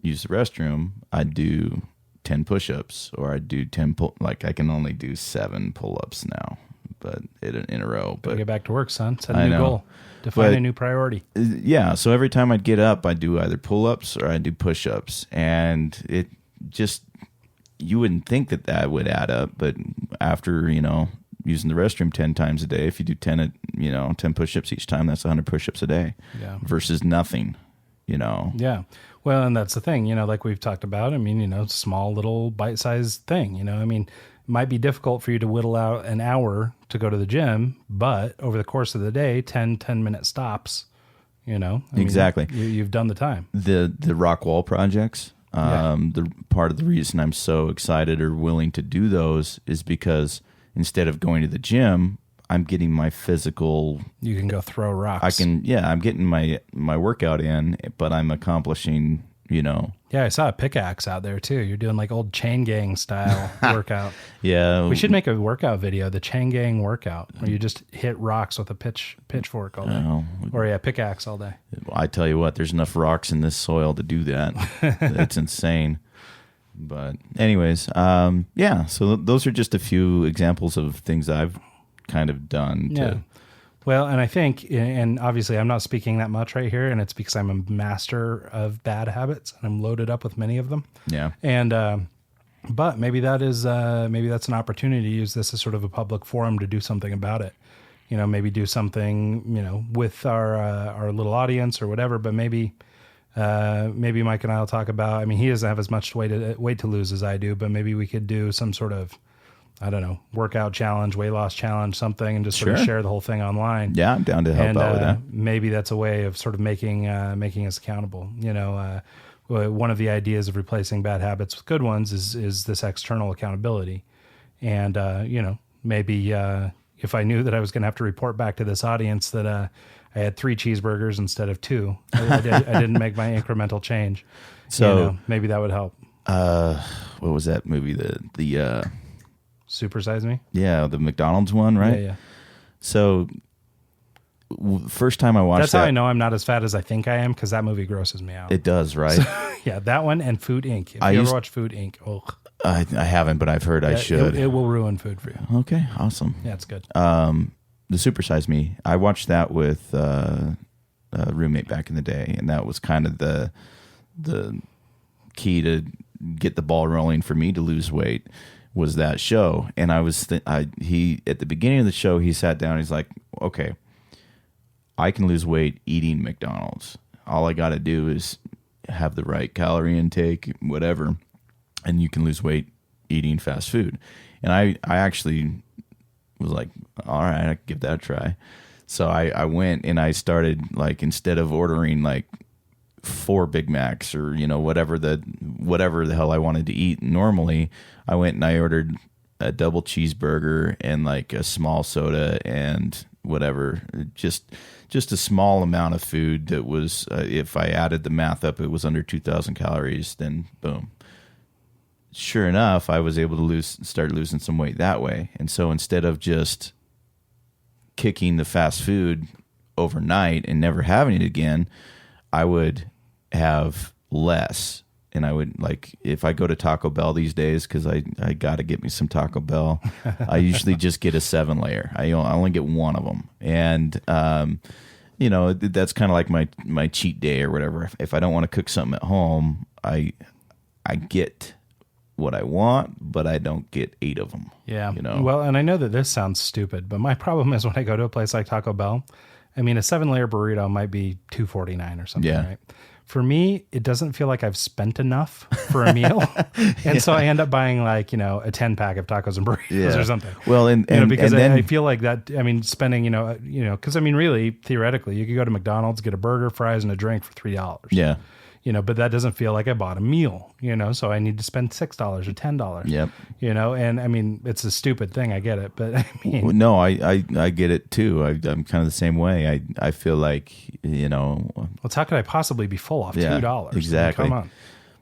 use the restroom, I'd do 10 push-ups, or I'd do 10 I can only do 7 pull-ups now, but in a row. But get back to work, son. Set a new goal. Define a new priority. Yeah. So every time I'd get up, I'd do either pull-ups or I'd do push-ups, and it just, you wouldn't think that would add up, but after, using the restroom 10 times a day, if you do 10 push-ups each time, that's 100 push-ups a day. Yeah. Versus nothing, Yeah. Well, and that's the thing, like we've talked about. I mean, small little bite-sized thing, I mean, it might be difficult for you to whittle out an hour to go to the gym, but over the course of the day, 10-minute stops, Exactly. You've done the time. The rock wall projects, the part of the reason I'm so excited or willing to do those is because instead of going to the gym, I'm getting my physical. You can go throw rocks. I'm getting my workout in, but I'm accomplishing, Yeah, I saw a pickaxe out there too. You're doing like old chain gang style workout. Yeah. We should make a workout video, the chain gang workout, where you just hit rocks with a pitchfork all day. Or pickaxe all day. I tell you what, there's enough rocks in this soil to do that. It's insane. But anyways, so those are just a few examples of things I've kind of done. Well, and I think, and obviously I'm not speaking that much right here, and it's because I'm a master of bad habits and I'm loaded up with many of them. Yeah. And, but maybe that's an opportunity to use this as sort of a public forum to do something about it. Maybe do something, with our little audience or whatever, but maybe Mike and I'll talk about, I mean, he doesn't have as much weight to lose as I do, but maybe we could do some sort of, I don't know, workout challenge, weight loss challenge, something, and just sort of share the whole thing online. Yeah, I'm down to help out with that. Maybe that's a way of sort of making us accountable. One of the ideas of replacing bad habits with good ones is this external accountability. And, maybe if I knew that I was going to have to report back to this audience that I had 3 cheeseburgers instead of 2, I didn't make my incremental change. So maybe that would help. What was that movie? The Super Size Me? Yeah, the McDonald's one, right? Yeah. So first time I watched That's how I know I'm not as fat as I think I am, because that movie grosses me out. It does, right? Yeah, that one and Food Inc. If you ever watch Food Inc., I haven't, but I've heard I should. It will ruin food for you. Okay, awesome. Yeah, it's good. The Super Size Me, I watched that with a roommate back in the day, and that was kind of the key to get the ball rolling for me to lose weight. Was that show. And I was he at the beginning of the show, he sat down, he's like, okay, I can lose weight eating McDonald's. All I got to do is have the right calorie intake, whatever. and you can lose weight eating fast food. And I actually was like, all right, I give that a try. So I went and I started, like, instead of ordering like 4 Big Macs or, you know, whatever the hell I wanted to eat normally, I went and I ordered a double cheeseburger and like a small soda and whatever, just a small amount of food that was, if I added the math up, it was under 2,000 calories. Then boom. Sure enough, I was able to start losing some weight that way. And so instead of just kicking the fast food overnight and never having it again, I would have less. And I would, like, if I go to Taco Bell these days, because I got to get me some Taco Bell, I usually just get a 7-layer. I only get one of them. And, you know, that's kind of like my cheat day or whatever. If I don't want to cook something at home, I get what I want, but I don't get 8 of them. Yeah. You know? Well, and I know that this sounds stupid, but my problem is when I go to a place like Taco Bell, I mean, a 7-layer burrito might be $2.49 or something, right? For me, it doesn't feel like I've spent enough for a meal. And so I end up buying, like, you know, a 10-pack of tacos and burritos or something. Well, and because then, I feel like that, I mean, spending, you know, because I mean, really, theoretically, you could go to McDonald's, get a burger, fries, and a drink for $3. yeah. You know, but that doesn't feel like I bought a meal, you know, so I need to spend $6 or $10. Yep. You know, and I mean, it's a stupid thing. I get it. But I mean, No, I get it too. I'm kind of the same way. I feel like, you know. Well, how could I possibly be full off $2? Exactly. I mean, come on.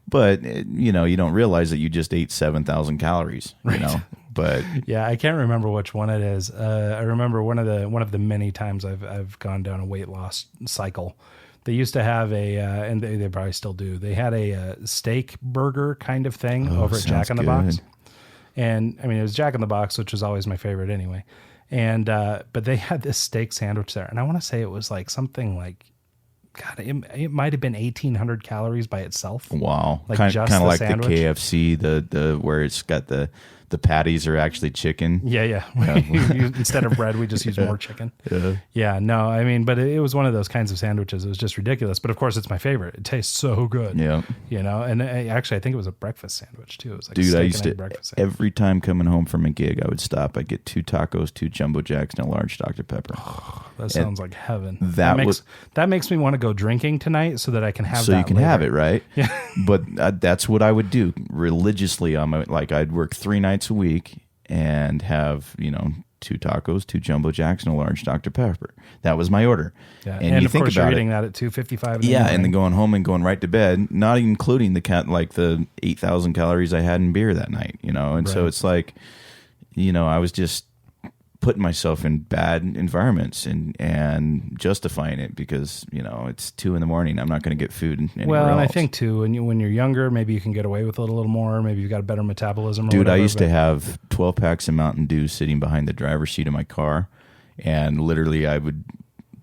But, you know, you don't realize that you just ate 7,000 calories, you know. But yeah, I can't remember which one it is. I remember one of the many times I've gone down a weight loss cycle. They used to have and they probably still do. They had a steak burger kind of thing over at Jack in the Box. And I mean, it was Jack in the Box, which was always my favorite anyway. And, but they had this steak sandwich there. And I want to say it was like something like, God, it might have been 1,800 calories by itself. Wow. Like kind just of the like sandwich. the KFC, the where it's got the patties are actually chicken. Yeah. Instead of bread, we just use more chicken. Yeah. No, I mean, but it was one of those kinds of sandwiches. It was just ridiculous. But of course, it's my favorite. It tastes so good. Yeah. You know, and actually, I think it was a breakfast sandwich too. It was like Dude, I used to, breakfast sandwich. every time coming home from a gig, I would stop. I'd get 2 tacos, 2 Jumbo Jacks, and a large Dr. Pepper. That sounds like heaven. That makes me want to go drinking tonight so that I can have so that you can later. have it, right? Yeah. But that's what I would do religiously. Like I'd work 3 nights a week and have, you know, 2 tacos, 2 Jumbo Jacks, and a large Dr. Pepper. That was my order. Yeah. And you of think course, about you're it, eating that at 2:55. yeah, and then going home and going right to bed, not including the 8,000 calories I had in beer that night, you know. And so it's like, you know, I was just putting myself in bad environments and justifying it because, you know, it's 2 a.m. I'm not going to get food anywhere well, and else. I think too, when you're younger, maybe you can get away with it a little more. Maybe you've got a better metabolism. Or Dude, whatever, I used to have 12 packs of Mountain Dew sitting behind the driver's seat of my car, and literally I would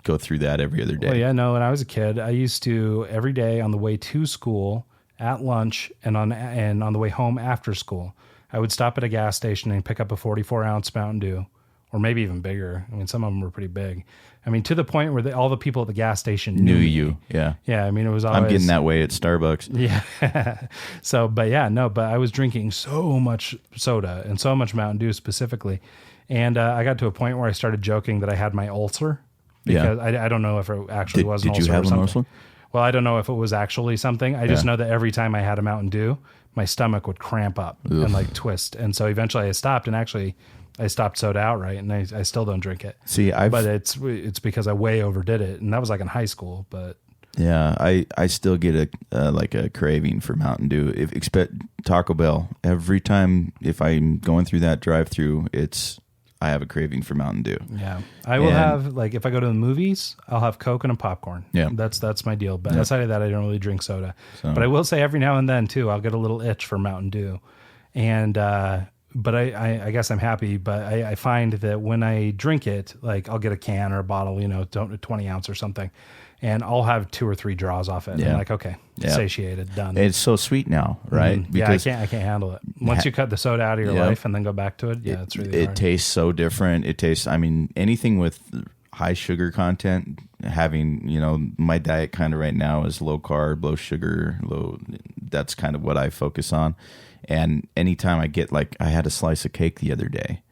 go through that every other day. Well, yeah, no. When I was a kid, I used to every day on the way to school, at lunch, and on the way home after school, I would stop at a gas station and pick up a 44-ounce Mountain Dew. Or maybe even bigger. I mean, some of them were pretty big. I mean, to the point where all the people at the gas station knew you. Yeah. Yeah. I mean, it was always. I'm getting that way at Starbucks. Yeah. So, but yeah, no, but I was drinking so much soda and so much Mountain Dew specifically. And I got to a point where I started joking that I had my ulcer because I don't know if it actually was an ulcer. Did you have or an something. ulcer? Well, I don't know if it was actually something. I just know that every time I had a Mountain Dew, my stomach would cramp up and like twist. And so eventually I stopped, and actually I stopped soda outright, and I still don't drink it. See, but it's because I way overdid it, and that was like in high school. But yeah, I still get a craving for Mountain Dew. Expect Taco Bell every time if I'm going through that drive-through, I have a craving for Mountain Dew. Yeah, I will have, like, if I go to the movies, I'll have Coke and a popcorn. Yeah, that's my deal. But outside of that, I don't really drink soda. So. But I will say every now and then too, I'll get a little itch for Mountain Dew, and. But I guess I'm happy. But I find that when I drink it, like I'll get a can or a bottle, you know, 20 ounce or something, and I'll have 2 or 3 draws off it. Yeah. I'm like, okay, satiated, done. It's so sweet now, right? Mm-hmm. Because I can't handle it. Once you cut the soda out of your life and then go back to it, it's really hard. It tastes so different. I mean, anything with high sugar content, having, you know, my diet kind of right now is low carb, low sugar, that's kind of what I focus on. And anytime I get, like, I had a slice of cake the other day.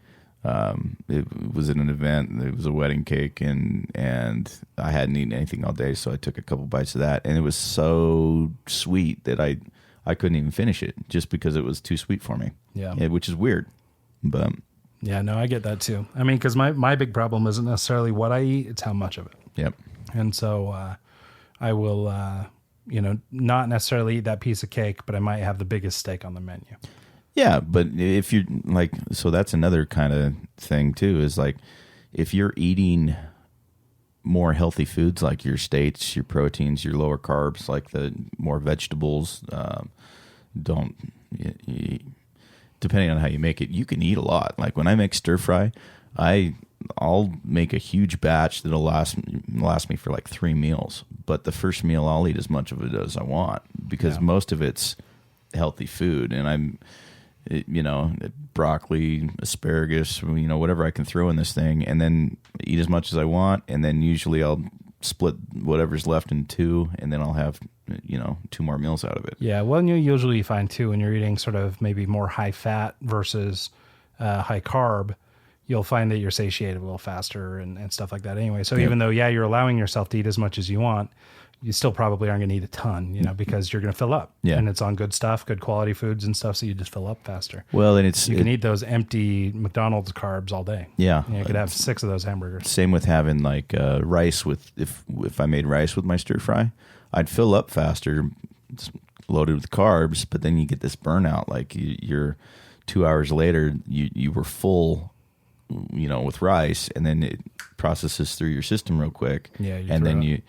It was at an event. It was a wedding cake, and I hadn't eaten anything all day, so I took a couple bites of that, and it was so sweet that I couldn't even finish it just because it was too sweet for me. Yeah, which is weird, but yeah, no, I get that too. I mean, because my big problem isn't necessarily what I eat; it's how much of it. Yep. And so I will, not necessarily eat that piece of cake, but I might have the biggest steak on the menu. Yeah, but if you're like, so that's another kind of thing too, is like, if you're eating more healthy foods, like your steaks, your proteins, your lower carbs, like the more vegetables, depending on how you make it, you can eat a lot. Like when I make stir fry, I'll make a huge batch that'll last me for like 3 meals. But the first meal, I'll eat as much of it as I want, because most of it's healthy food, and broccoli, asparagus, whatever I can throw in this thing, and then eat as much as I want. And then usually I'll split whatever's left in 2, and then I'll have, 2 more meals out of it. Yeah. Well, you usually find too, when you're eating sort of maybe more high fat versus high carb, you'll find that you're satiated a little faster and stuff like that anyway. So even though, you're allowing yourself to eat as much as you want, you still probably aren't going to eat a ton, because you're going to fill up. Yeah. And it's on good stuff, good quality foods and stuff, so you just fill up faster. Well, and you can eat those empty McDonald's carbs all day. Yeah. You could have 6 of those hamburgers. Same with having like rice with, if I made rice with my stir fry, I'd fill up faster, it's loaded with carbs, but then you get this burnout. Like you're 2 hours later, you were full, with rice, and then it processes through your system real quick. Yeah. And then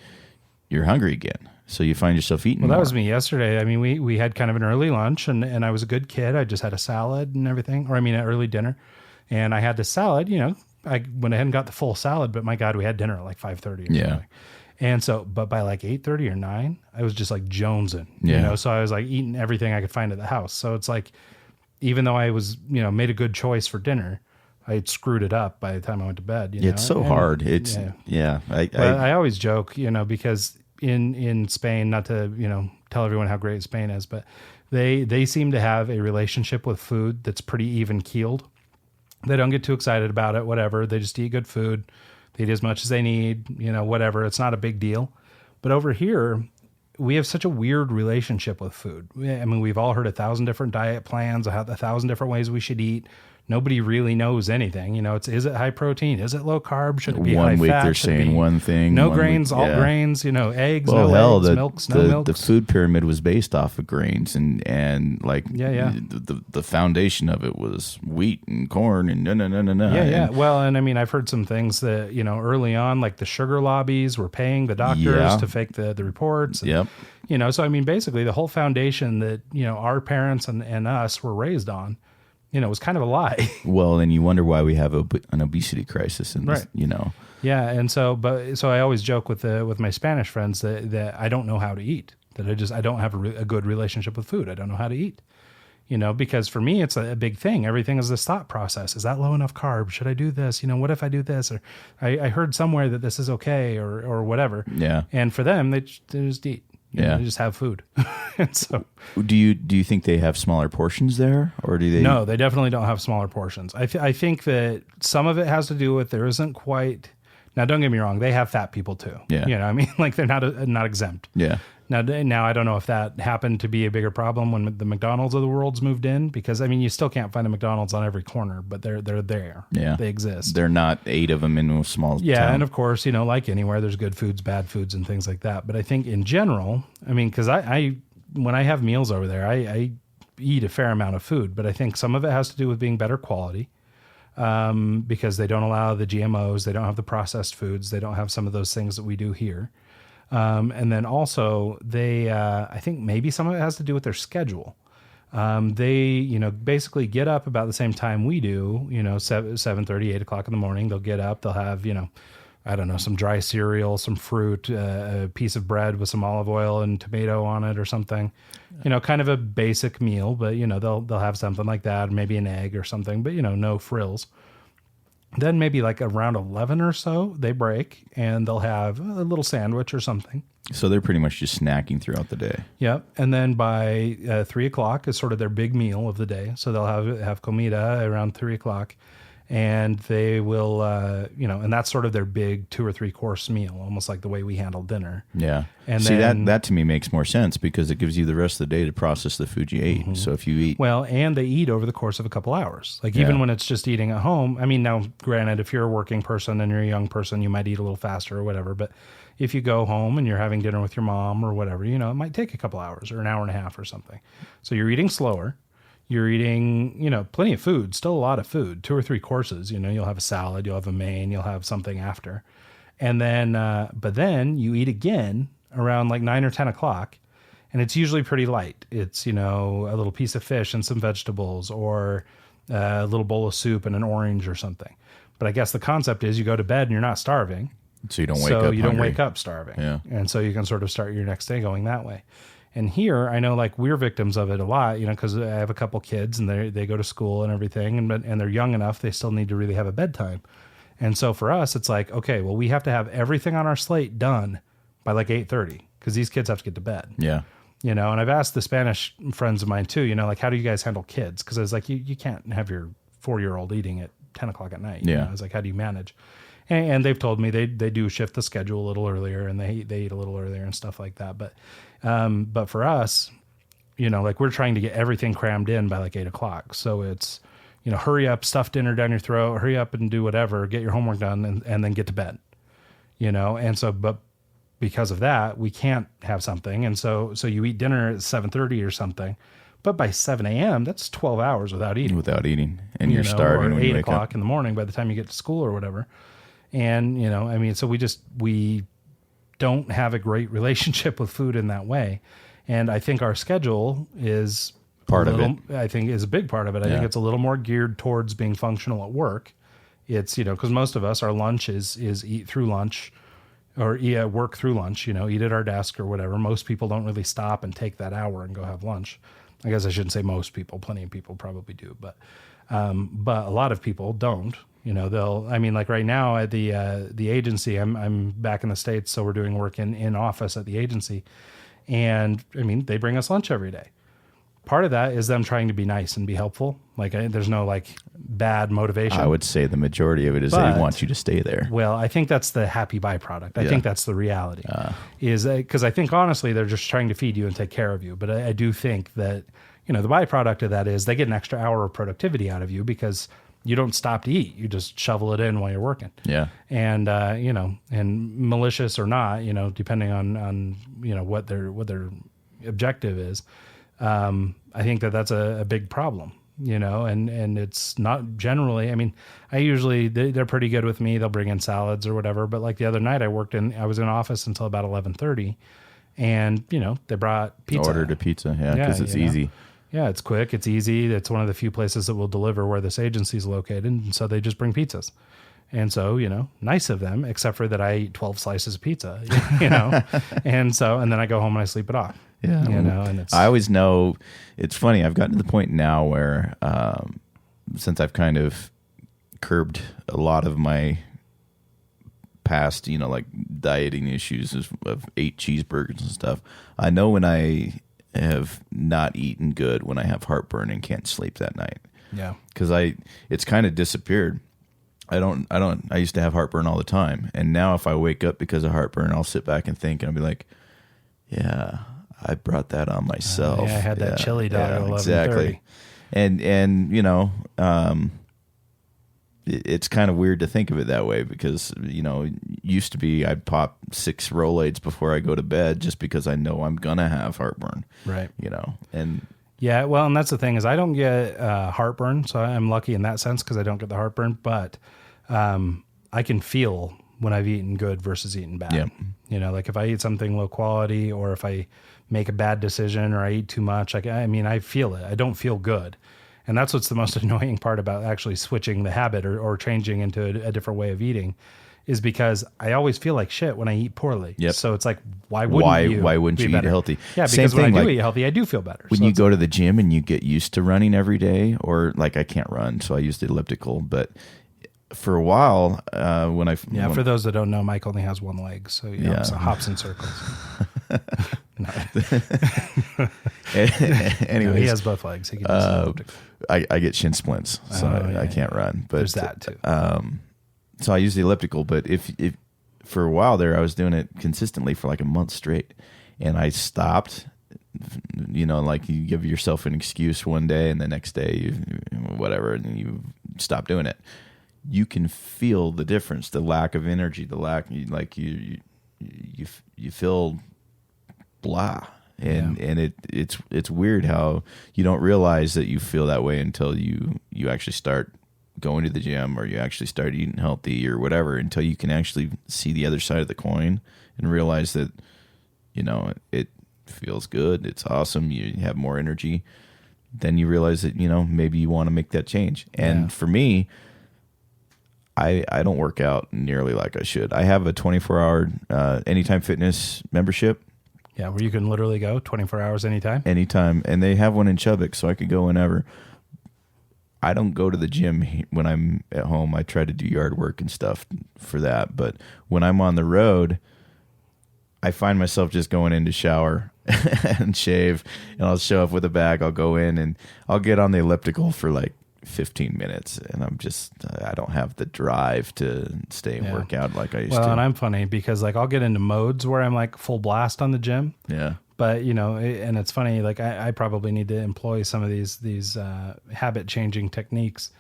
you're hungry again. So you find yourself eating more. That was me yesterday. I mean, we had kind of an early lunch, and I was a good kid. I just had a salad and everything, an early dinner. And I had the salad, I went ahead and got the full salad, but my God, we had dinner at like 5:30 or something. And so, but by like 8:30 or 9, I was just like jonesing, so I was like eating everything I could find at the house. So it's like, even though I was, made a good choice for dinner, I had screwed it up by the time I went to bed. It's so hard. It's I always joke, because in Spain, not to tell everyone how great Spain is, but they seem to have a relationship with food that's pretty even keeled. They don't get too excited about it. Whatever, they just eat good food. They eat as much as they need. Whatever. It's not a big deal. But over here, we have such a weird relationship with food. I mean, we've all heard 1,000 different diet plans, 1,000 different ways we should eat. Nobody really knows anything. Is it high protein? Is it low carb? Should it be high fat? 1 week they're saying one thing. No grains, all grains, eggs, well, no eggs, milks, no milks. The food pyramid was based off of grains, and like the foundation of it was wheat and corn and no. Yeah. Well, and I mean, I've heard some things that, early on, like the sugar lobbies were paying the doctors to fake the reports. Yep. So I mean, basically the whole foundation that, our parents and us were raised on, it was kind of a lie. Well, and you wonder why we have an obesity crisis, and right. Yeah, and so I always joke with my Spanish friends that I don't know how to eat. That I don't have a good relationship with food. I don't know how to eat. Because for me it's a big thing. Everything is this thought process. Is that low enough carb? Should I do this? What if I do this? Or I heard somewhere that this is okay, or whatever. Yeah. And for them, they just eat. They just have food. And so, do you think they have smaller portions there, or do they? No, they definitely don't have smaller portions. I think that some of it has to do with there isn't quite. Now, don't get me wrong; they have fat people too. Yeah, I mean, like they're not exempt. Yeah. Now I don't know if that happened to be a bigger problem when the McDonald's of the world's moved in, because I mean you still can't find a McDonald's on every corner, but they're there. Yeah, they exist. They're not 8 of them in a small town. And of course, like anywhere, there's good foods, bad foods, and things like that. But I think in general, I mean, because I when I have meals over there, I eat a fair amount of food, but I think some of it has to do with being better quality. Because they don't allow the GMOs, they don't have the processed foods, they don't have some of those things that we do here. And then also they, I think maybe some of it has to do with their schedule. They, basically get up about the same time we do, 7:30, 8 o'clock in the morning. They'll get up, they'll have, I don't know, some dry cereal, some fruit, a piece of bread with some olive oil and tomato on it or something, kind of a basic meal, but they'll have something like that, maybe an egg or something, but no frills. Then maybe like around 11 or so, they break and they'll have a little sandwich or something. So they're pretty much just snacking throughout the day. Yep. And then by 3 o'clock is sort of their big meal of the day. So they'll have comida around 3 o'clock. And they will, and that's sort of their big 2 or 3 course meal, almost like the way we handle dinner. Yeah. And see, then, that to me makes more sense because it gives you the rest of the day to process the food you ate. So if you eat. Well, and they eat over the course of a couple hours. Like even when it's just eating at home. I mean, now, granted, if you're a working person and you're a young person, you might eat a little faster or whatever. But if you go home and you're having dinner with your mom or whatever, it might take a couple hours or an hour and a half or something. So you're eating slower. You're eating, plenty of food, still a lot of food, 2 or 3 courses. You'll have a salad, you'll have a main, you'll have something after. And then, but then you eat again around like 9 or 10 o'clock. And it's usually pretty light. It's, a little piece of fish and some vegetables or a little bowl of soup and an orange or something. But I guess the concept is you go to bed and you're not starving. So you don't wake up hungry. Don't wake up starving. Yeah. And so you can sort of start your next day going that way. And here, I know like we're victims of it a lot, because I have a couple kids and they go to school and everything, and they're young enough, they still need to really have a bedtime. And so for us, it's like, okay, well, we have to have everything on our slate done by like 8:30 because these kids have to get to bed. Yeah. And I've asked the Spanish friends of mine too, like, how do you guys handle kids? Because I was like, you can't have your 4-year-old eating at 10 o'clock at night. Yeah. I was like, how do you manage? And they've told me they do shift the schedule a little earlier and they eat a little earlier and stuff like that. But for us, like we're trying to get everything crammed in by like 8 o'clock. So it's, hurry up, stuff dinner down your throat, hurry up and do whatever, get your homework done and then get to bed, And so, but because of that, we can't have something. And so you eat dinner at 7:30 or something, but by 7 a.m., that's 12 hours without eating. And you're starving or when 8 you wake o'clock up. in the morning by the time you get to school or whatever. And, so we don't have a great relationship with food in that way. And I think our schedule is part of it. I think is a big part of it. I think it's a little more geared towards being functional at work. It's, because most of us, our lunch is eat through lunch or work through lunch, eat at our desk or whatever. Most people don't really stop and take that hour and go have lunch. I guess I shouldn't say most people. Plenty of people probably do, but a lot of people don't. Like right now at the agency, I'm back in the States, so we're doing work in office at the agency, and they bring us lunch every day. Part of that is them trying to be nice and be helpful. Like there's no like bad motivation. I would say the majority of it is they want you to stay there. Well, I think that's the happy byproduct. I think that's the reality. Is because I think honestly they're just trying to feed you and take care of you. But I do think that the byproduct of that is they get an extra hour of productivity out of you because you don't stop to eat. You just shovel it in while you're working. Yeah. And and malicious or not, depending on what their objective is. I think that that's a big problem, and it's not generally, I usually, they're pretty good with me. They'll bring in salads or whatever. But like the other night I was in office until about 11:30 and, they brought pizza. Ordered a pizza. Yeah. Cause it's easy. Yeah. It's quick. It's easy. It's one of the few places that will deliver where this agency is located. And so they just bring pizzas. And so, nice of them, except for that I eat 12 slices of pizza, and then I go home and I sleep it off. Yeah. And it's, I always know it's funny. I've gotten to the point now where, since I've kind of curbed a lot of my past, like dieting issues of 8 cheeseburgers and stuff, I know when I have not eaten good, when I have heartburn and can't sleep that night. Yeah. Cause it's kind of disappeared. I used to have heartburn all the time. And now if I wake up because of heartburn, I'll sit back and think and I'll be like, yeah, I brought that on myself. I had that chili dog at 11:30. Exactly. And it's kind of weird to think of it that way because, used to be I'd pop 6 Rolaids before I go to bed just because I know I'm going to have heartburn. Right. And yeah, well, and that's the thing is I don't get heartburn, so I'm lucky in that sense because I don't get the heartburn, but I can feel when I've eaten good versus eaten bad. Yeah. Like if I eat something low quality or if I make a bad decision or I eat too much, I feel it. I don't feel good. And that's what's the most annoying part about actually switching the habit or changing into a different way of eating is because I always feel like shit when I eat poorly. Yep. So it's like, why wouldn't you eat healthy? Yeah, because when I do eat healthy, I do feel better. When you go to the gym and you get used to running every day, or like I can't run, so I use the elliptical, but for a while, when I For those that don't know, Mike only has one leg, so so hops in circles. Anyways, he has both legs. He can use an elliptical. I get shin splints, so I can't run. But there's that too. So I use the elliptical. But if for a while there, I was doing it consistently for like a month straight, and I stopped. Like you give yourself an excuse one day, and the next day whatever, and you stop doing it. You can feel the difference, the lack of energy, the lack, like you feel blah, and it's weird how you don't realize that you feel that way until you actually start going to the gym, or you actually start eating healthy or whatever, until you can actually see the other side of the coin and realize that it feels good, it's awesome, you have more energy. Then you realize that maybe you want to make that change. And for me, I don't work out nearly like I should. I have a 24-hour Anytime Fitness membership. Yeah, where you can literally go 24 hours anytime. Anytime. And they have one in Chubbuck, so I could go whenever. I don't go to the gym when I'm at home. I try to do yard work and stuff for that. But when I'm on the road, I find myself just going in to shower and shave, and I'll show up with a bag. I'll go in and I'll get on the elliptical for like 15 minutes, and I don't have the drive to stay and work out like I used to. Well, and I'm funny because like I'll get into modes where I'm like full blast on the gym. Yeah. But and it's funny, like I probably need to employ some of these habit changing techniques.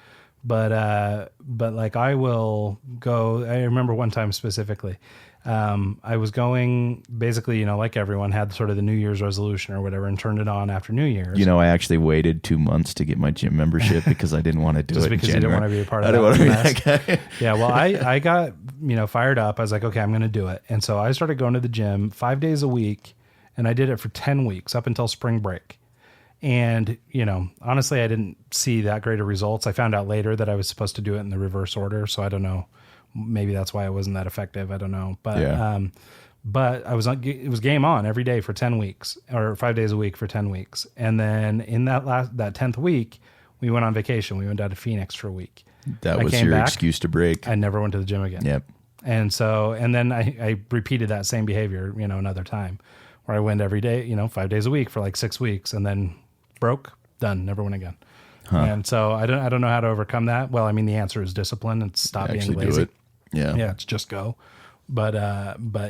But like I will go, I remember one time specifically, I was going basically, like everyone had sort of the New Year's resolution or whatever and turned it on after New Year's. I actually waited 2 months to get my gym membership because I didn't want to do just it because in January. You didn't want to be a part of that. I didn't want to be that guy. Yeah. Well, I got, fired up. I was like, okay, I'm going to do it. And so I started going to the gym 5 days a week, and I did it for 10 weeks up until spring break. And, honestly, I didn't see that great of results. I found out later that I was supposed to do it in the reverse order. So I don't know. Maybe that's why it wasn't that effective. I don't know. But, but it was game on every day for 10 weeks or 5 days a week for 10 weeks. And then in that 10th week, we went on vacation. We went down to Phoenix for a week. That was your excuse to break. I never went to the gym again. Yep. And so, and then I repeated that same behavior, another time where I went every day, 5 days a week for like 6 weeks, and then broke, done, never went again. Huh. And so I don't know how to overcome that. Well, I mean, the answer is discipline and stop being lazy. Do it. Yeah. Yeah. It's just go. But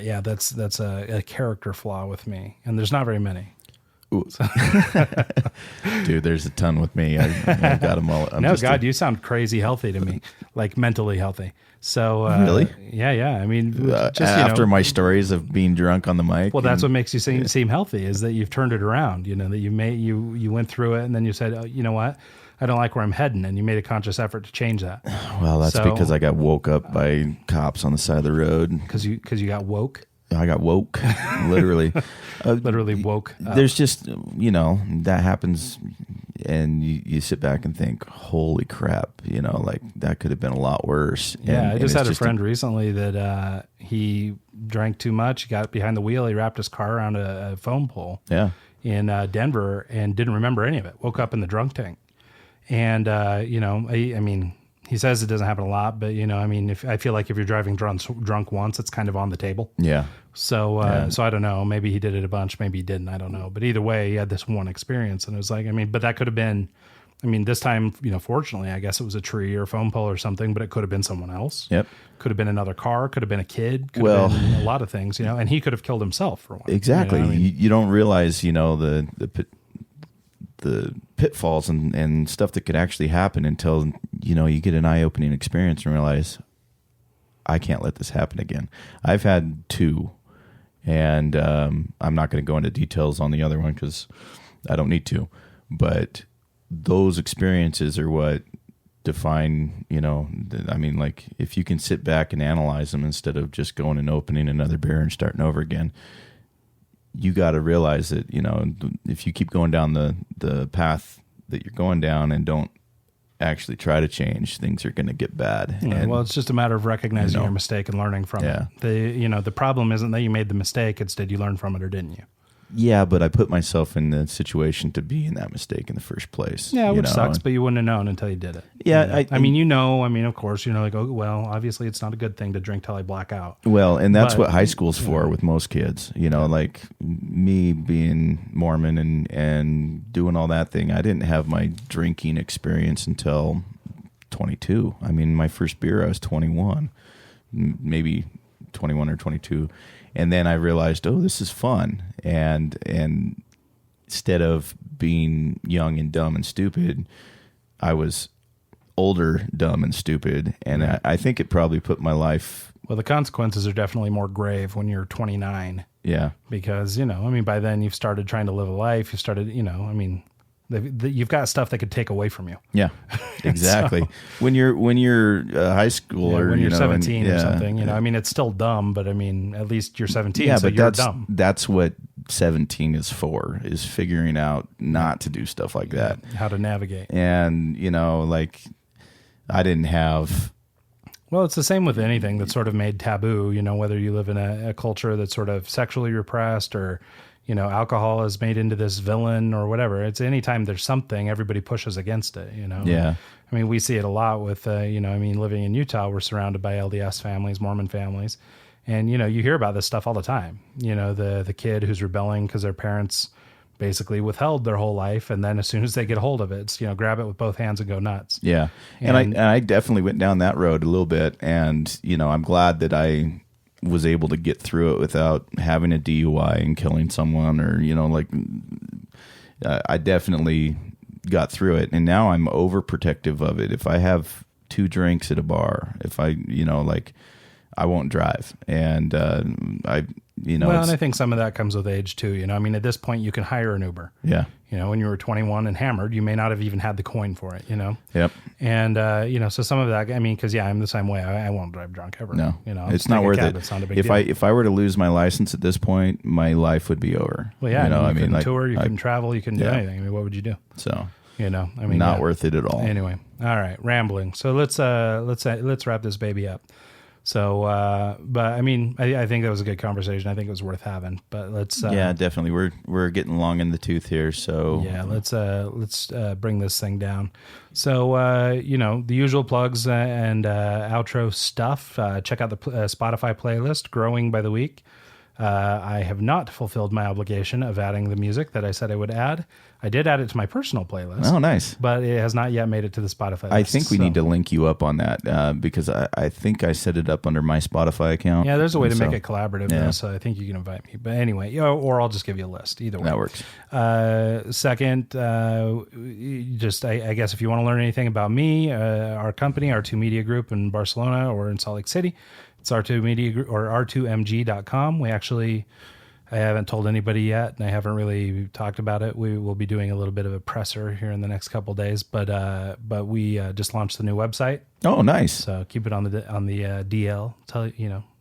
yeah, that's a character flaw with me, and there's not very many. So. Dude, there's a ton with me. I got them all. You sound crazy healthy to me, like mentally healthy. So really, yeah. I mean, just after my stories of being drunk on the mic. Well, that's what makes you seem healthy, is that you've turned it around. That you went through it, and then you said, oh, you know what, I don't like where I'm heading, and you made a conscious effort to change that. Well, that's because I got woke up by cops on the side of the road. Because you got woke. I got woke, literally. Literally woke up. There's just, that happens, and you sit back and think, holy crap, like that could have been a lot worse. Yeah, I just had a friend recently that he drank too much, he got behind the wheel, he wrapped his car around a phone pole in Denver and didn't remember any of it, woke up in the drunk tank. And, I mean... He says it doesn't happen a lot, but I feel like if you're driving drunk once, it's kind of on the table. Yeah. So, so I don't know. Maybe he did it a bunch. Maybe he didn't. I don't know. But either way, he had this one experience, and it was like, but that could have been. This time, fortunately, I guess it was a tree or a phone pole or something, but it could have been someone else. Yep. Could have been another car. Could have been a kid. Could have been a lot of things. And he could have killed himself for one. Exactly. You don't realize, the pitfalls and stuff that could actually happen until you get an eye-opening experience and realize I can't let this happen again. I've had 2, and I'm not going to go into details on the other one because I don't need to, but those experiences are what define, like if you can sit back and analyze them instead of just going and opening another beer and starting over again, you got to realize that, if you keep going down the path that you're going down and don't actually try to change, things are going to get bad. Yeah, and, well, it's just a matter of recognizing your mistake and learning from it. The problem isn't that you made the mistake. It's did you learn from it or didn't you? Yeah, but I put myself in the situation to be in that mistake in the first place. Yeah, you which know? sucks, but you wouldn't have known until you did it. Yeah, I mean, of course, like, oh, well, obviously it's not a good thing to drink till I black out. Well, and that's But, what high school's for with most kids. Like me being Mormon and doing all that thing, I didn't have my drinking experience until 22. I mean, my first beer, I was 21, maybe 21 or 22. And then I realized, oh, this is fun. And instead of being young and dumb and stupid, I was older, dumb, and stupid. And I think it probably put my life... Well, the consequences are definitely more grave when you're 29. Yeah. Because, by then you've started trying to live a life. You started, you've got stuff that could take away from you. Yeah, exactly. So, when you're high school or when you're 17 or something, it's still dumb, but at least you're 17. Yeah, so but you're dumb. That's what 17 is for, is figuring out not to do stuff like that. How to navigate. And I didn't have. Well, it's the same with anything that's sort of made taboo. Whether you live in a culture that's sort of sexually repressed or. Alcohol is made into this villain or whatever. It's anytime there's something, everybody pushes against it, Yeah. I mean, we see it a lot with, living in Utah, we're surrounded by LDS families, Mormon families. And, you hear about this stuff all the time. The kid who's rebelling because their parents basically withheld their whole life. And then as soon as they get a hold of it, it's, grab it with both hands and go nuts. Yeah. And I definitely went down that road a little bit. And, I'm glad that I was able to get through it without having a DUI and killing someone or, I definitely got through it. And now I'm overprotective of it. If I have 2 drinks at a bar, if I, I won't drive. And, well, and I think some of that comes with age too. At this point you can hire an Uber. Yeah. When you were 21 and hammered, you may not have even had the coin for it, Yep. And, so some of that, because I'm the same way. I won't drive drunk ever. No, it's not worth it. It's not a big if deal. if I were to lose my license at this point, my life would be over. Well, yeah, you couldn't tour, you couldn't travel, you couldn't do anything. What would you do? So, not worth it at all. Anyway. All right. Rambling. So let's wrap this baby up. So, but I think that was a good conversation. I think it was worth having, but let's, yeah, definitely. We're getting long in the tooth here. So yeah, let's bring this thing down. So, the usual plugs and outro stuff, check out the Spotify playlist, Growing by the Week. I have not fulfilled my obligation of adding the music that I said I would add. I did add it to my personal playlist. Oh, nice. But it has not yet made it to the Spotify list. I think we need to link you up on that because I think I set it up under my Spotify account. Yeah, there's a way to make it collaborative, though, so I think you can invite me. But anyway, or I'll just give you a list. Either way. That works. Second, I guess if you want to learn anything about me, our company, R2 Media Group in Barcelona or in Salt Lake City, it's R2 Media Group or R2MG.com. I haven't told anybody yet, and I haven't really talked about it. We will be doing a little bit of a presser here in the next couple of days, but we just launched the new website. Oh, nice! So keep it on the DL.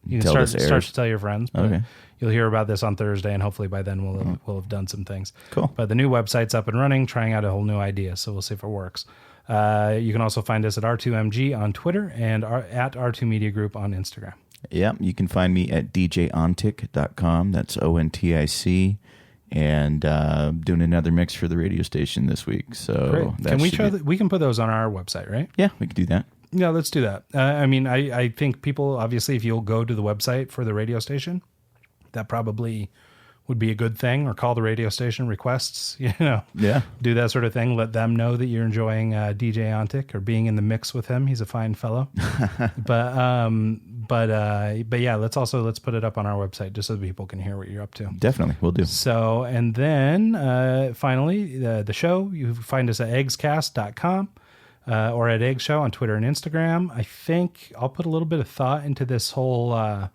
You can start to tell your friends. But okay. You'll hear about this on Thursday, and hopefully by then we'll have done some things. Cool. But the new website's up and running, trying out a whole new idea. So we'll see if it works. You can also find us at R2MG on Twitter and at R2 Media Group on Instagram. Yeah, you can find me at djontic.com. That's ONTIC. And doing another mix for the radio station this week. So can we can put those on our website, right? Yeah, we can do that. Yeah, let's do that. I think people, obviously, if you'll go to the website for the radio station, that probably would be a good thing, or call the radio station, requests, do that sort of thing. Let them know that you're enjoying DJ Ontic or being in the mix with him. He's a fine fellow. But yeah, let's put it up on our website just so people can hear what you're up to. Definitely, we'll do. So, and then finally, the show, you find us at eggscast.com or at Egg Show on Twitter and Instagram. I think I'll put a little bit of thought into this whole,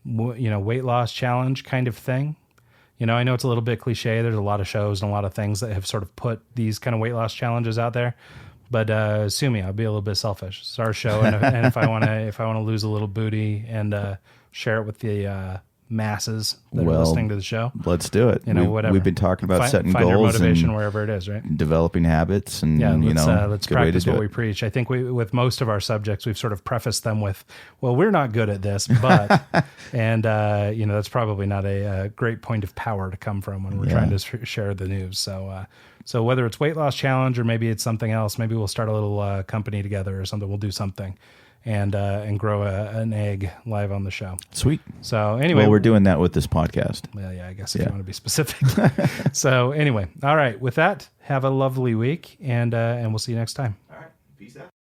weight loss challenge kind of thing. I know it's a little bit cliche. There's a lot of shows and a lot of things that have sort of put these kind of weight loss challenges out there. But sue me, I'll be a little bit selfish. It's our show, and if I want to lose a little booty and share it with the masses that are Well, listening to the show. Let's do it. You know, whatever. We've been talking about setting find your goals motivation and wherever it is, right? developing habits, and Yeah, let's good way to practice do what it. we preach. I think with most of our subjects, we've sort of prefaced them with, "Well, we're not good at this," but and that's probably not a great point of power to come from when we're trying to share the news. So whether it's weight loss challenge or maybe it's something else, maybe we'll start a little company together or something. We'll do something and grow an egg live on the show. Sweet. So anyway, Well, we're doing that with this podcast. Well, yeah, I guess if you want to be specific. So anyway, all right. With that, have a lovely week, and we'll see you next time. All right. Peace out.